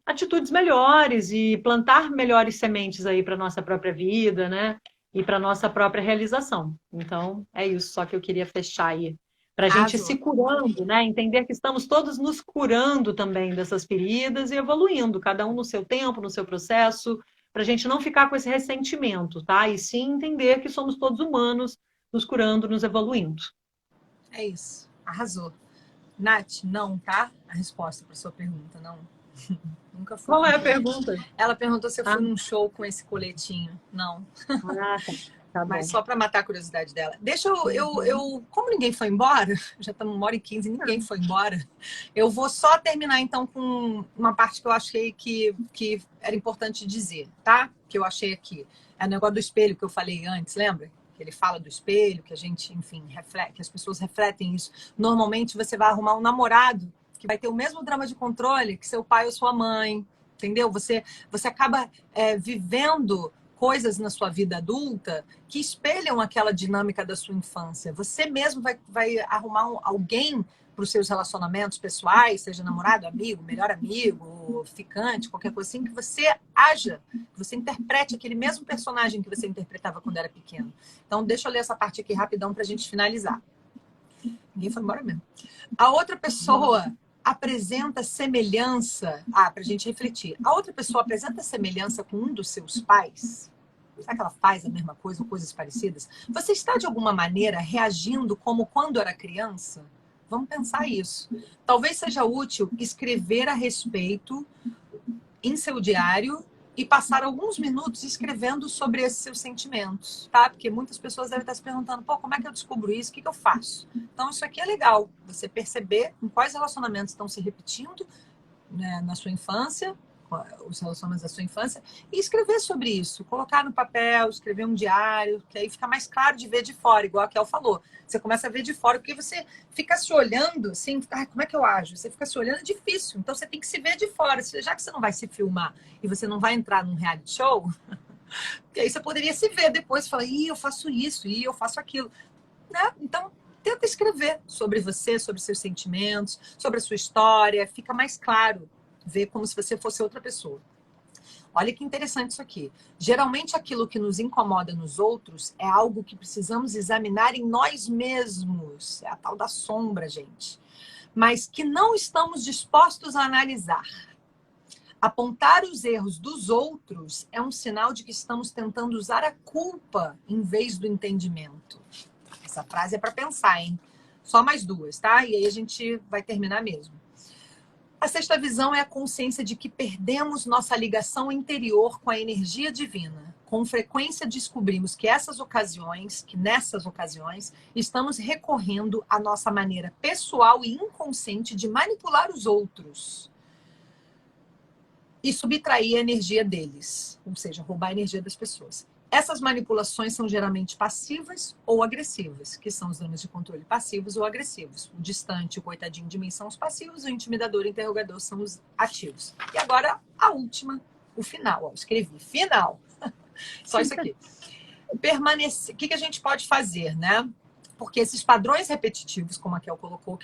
atitudes melhores e plantar melhores sementes aí para a nossa própria vida, né? E para a nossa própria realização. Então, é isso só que eu queria fechar aí. Para a gente se
Arrasou.
curando, né? Entender que estamos todos nos curando também dessas feridas e evoluindo, cada um no seu tempo, no seu processo, para a gente não ficar com esse ressentimento, tá? E sim entender que somos todos humanos, nos curando, nos evoluindo.
É isso. Arrasou. Nath, não, tá? A resposta para sua pergunta, não. Nunca fui
Qual
com
é a
colete.
pergunta?
Ela perguntou se eu
Ah,
fui num show com esse coletinho. Não.
tá
Mas
bom.
só para matar a curiosidade dela. Deixa como ninguém foi embora, já estamos 1h15 e ninguém foi embora, eu vou só terminar então com uma parte que eu achei que era importante dizer, tá? Que eu achei aqui. É o negócio do espelho que eu falei antes, lembra? Que ele fala do espelho, que a gente, enfim, reflete, que as pessoas refletem isso. Normalmente você vai arrumar um namorado que vai ter o mesmo drama de controle que seu pai ou sua mãe, entendeu? Você acaba vivendo coisas na sua vida adulta que espelham aquela dinâmica da sua infância. Você mesmo vai arrumar alguém para os seus relacionamentos pessoais, seja namorado, amigo, melhor amigo, ficante, qualquer coisa assim, que você haja, que você interprete aquele mesmo personagem que você interpretava quando era pequeno. Então, deixa eu ler essa parte aqui rapidão para a gente finalizar. Ninguém foi embora mesmo. A outra pessoa apresenta semelhança... para a gente refletir. A outra pessoa apresenta semelhança com um dos seus pais? Será que ela faz a mesma coisa ou coisas parecidas? Você está, de alguma maneira, reagindo como quando era criança? Vamos pensar isso. Talvez seja útil escrever a respeito em seu diário e passar alguns minutos escrevendo sobre esses seus sentimentos, tá? Porque muitas pessoas devem estar se perguntando, pô, como é que eu descubro isso? O que eu faço? Então, isso aqui é legal, você perceber em quais relacionamentos estão se repetindo, né, na sua infância, os relacionamentos da sua infância, e escrever sobre isso, colocar no papel, escrever um diário, que aí fica mais claro de ver de fora, igual a Kel falou. Você começa a ver de fora, porque você fica se olhando, assim, como é que eu ajo? Você fica se olhando, é difícil, então você tem que se ver de fora, já que você não vai se filmar e você não vai entrar num reality show, porque aí você poderia se ver depois e falar, eu faço isso, eu faço aquilo, né? Então, tenta escrever sobre você, sobre seus sentimentos, sobre a sua história, fica mais claro ver como se você fosse outra pessoa. Olha que interessante isso aqui. Geralmente aquilo que nos incomoda nos outros é algo que precisamos examinar em nós mesmos. É a tal da sombra, gente. Mas que não estamos dispostos a analisar. Apontar os erros dos outros é um sinal de que estamos tentando usar a culpa em vez do entendimento. Essa frase é para pensar, hein? Só mais duas, tá? E aí a gente vai terminar mesmo. A sexta visão é a consciência de que perdemos nossa ligação interior com a energia divina. Com frequência descobrimos que nessas ocasiões, estamos recorrendo à nossa maneira pessoal e inconsciente de manipular os outros e subtrair a energia deles, ou seja, roubar a energia das pessoas. Essas manipulações são geralmente passivas ou agressivas, que são os dramas de controle passivos ou agressivos. O distante, o coitadinho de mim são os passivos, o intimidador e o interrogador são os ativos. E agora, a última, o final. Escrevi, final. Só isso aqui. Permanecer. O que a gente pode fazer, né? Porque esses padrões repetitivos, como a Kel colocou,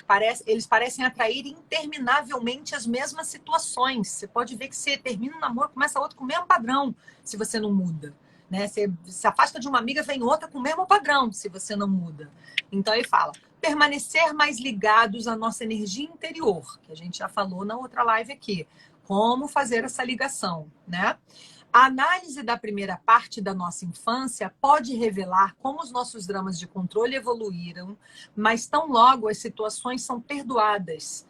eles parecem atrair interminavelmente as mesmas situações. Você pode ver que você termina um namoro, começa outro com o mesmo padrão, se você não muda. Né? Você se afasta de uma amiga, vem outra com o mesmo padrão, se você não muda. Então ele fala, permanecer mais ligados à nossa energia interior, que a gente já falou na outra live aqui. Como fazer essa ligação, né? A análise da primeira parte da nossa infância pode revelar como os nossos dramas de controle evoluíram, mas tão logo as situações são perdoadas.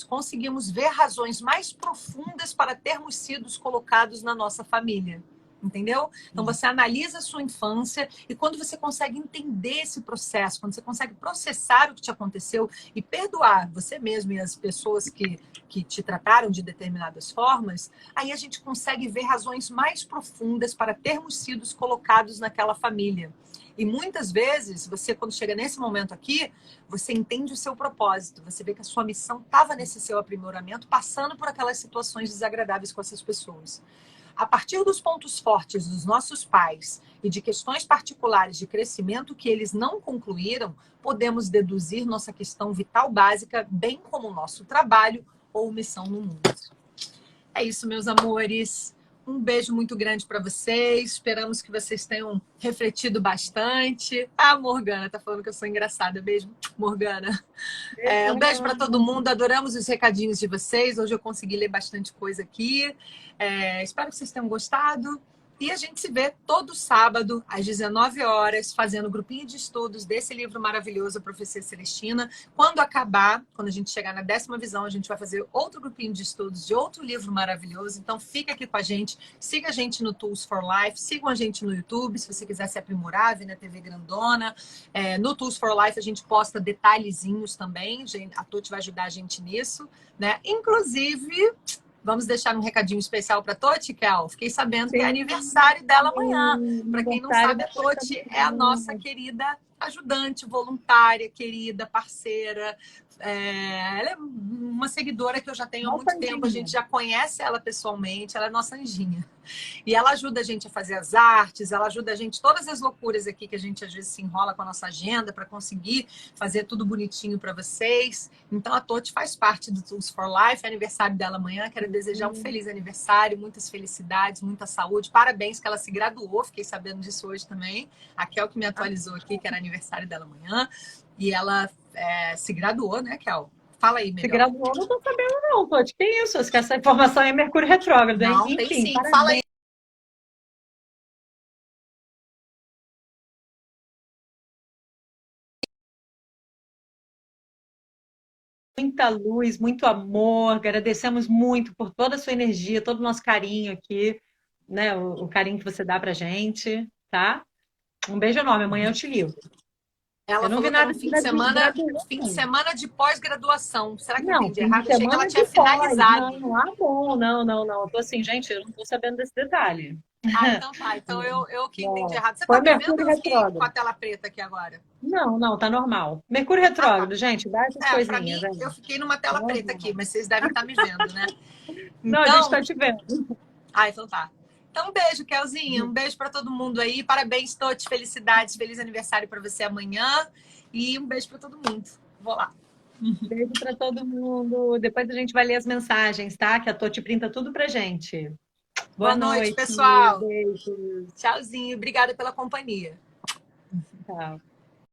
Conseguimos ver razões mais profundas para termos sido colocados na nossa família. Entendeu? Então você analisa a sua infância e quando você consegue entender esse processo, quando você consegue processar o que te aconteceu e perdoar você mesmo e as pessoas que te trataram de determinadas formas, aí a gente consegue ver razões mais profundas para termos sido colocados naquela família. E muitas vezes, você quando chega nesse momento aqui, você entende o seu propósito, você vê que a sua missão estava nesse seu aprimoramento, passando por aquelas situações desagradáveis com essas pessoas. A partir dos pontos fortes dos nossos pais e de questões particulares de crescimento que eles não concluíram, podemos deduzir nossa questão vital básica, bem como o nosso trabalho ou missão no mundo. É isso, meus amores. Um beijo muito grande para vocês. Esperamos que vocês tenham refletido bastante. A Morgana tá falando que eu sou engraçada. Beijo, Morgana. Um beijo para todo mundo. Adoramos os recadinhos de vocês. Hoje eu consegui ler bastante coisa aqui. Espero que vocês tenham gostado. E a gente se vê todo sábado, às 19 horas, fazendo grupinho de estudos desse livro maravilhoso, A Profecia Celestina. Quando acabar, quando a gente chegar na 10ª visão, a gente vai fazer outro grupinho de estudos de outro livro maravilhoso. Então, fica aqui com a gente. Siga a gente no Tools for Life. Sigam a gente no YouTube, se você quiser se aprimorar, ver na TV grandona. No Tools for Life, a gente posta detalhezinhos também. A Toti vai ajudar a gente nisso, né? Inclusive... Vamos deixar um recadinho especial para a Toti, Kel? Fiquei sabendo que é aniversário dela amanhã. Para quem não sabe, a Toti é a nossa querida ajudante, voluntária, querida, parceira. Ela é uma seguidora que eu já tenho há muito tempo. A gente já conhece ela pessoalmente. Ela é nossa anjinha. E ela ajuda a gente a fazer as artes, ela ajuda a gente, todas as loucuras aqui que a gente às vezes se enrola com a nossa agenda para conseguir fazer tudo bonitinho para vocês. Então a Toti faz parte do Tools for Life, é aniversário dela amanhã. Quero desejar um feliz aniversário, muitas felicidades, muita saúde. Parabéns que ela se graduou, fiquei sabendo disso hoje também. A Kel que me atualizou aqui, que era aniversário dela amanhã. E ela se graduou, né, Kel? Fala aí, melhor.
Se graduou, não tô sabendo não, Toti. Que isso? Acho que essa informação é Mercúrio retrógrado, hein?
Não,
enfim,
tem sim.
Parabéns.
Fala aí.
Muita luz, muito amor. Agradecemos muito por toda a sua energia, todo o nosso carinho aqui, né? O carinho que você dá pra gente, tá? Um beijo enorme. Amanhã eu te ligo.
Ela
Eu não
falou
vi
que era
nada
um fim de
de
semana de pós-graduação. Será que eu
Não,
entendi
fim
errado?
de
Achei que ela
semana
tinha
de pós.
finalizado.
Não, bom. Não. Eu tô assim, gente, eu não tô sabendo desse detalhe.
Então tá. Então eu que entendi errado. Você
Foi
tá me vendo
Mercúrio
ou eu fiquei com a
retrógrado.
tela preta aqui agora?
Não, tá normal. Mercúrio
Ah,
retrógrado,
tá.
gente, dá essas
Pra mim,
coisinhas,
eu
hein?
fiquei numa tela preta aqui, mas vocês devem estar me vendo, né?
Não, a gente
Então,
tá te vendo.
então tá. Então, um beijo, Kelzinha. Um beijo para todo mundo aí. Parabéns, Toti. Felicidades. Feliz aniversário para você amanhã. E um beijo para todo mundo. Vou lá.
Beijo para todo mundo. Depois a gente vai ler as mensagens, tá? Que a Toti printa tudo pra gente.
Boa noite, pessoal.
Beijos.
Tchauzinho. Obrigada pela companhia.
Tchau.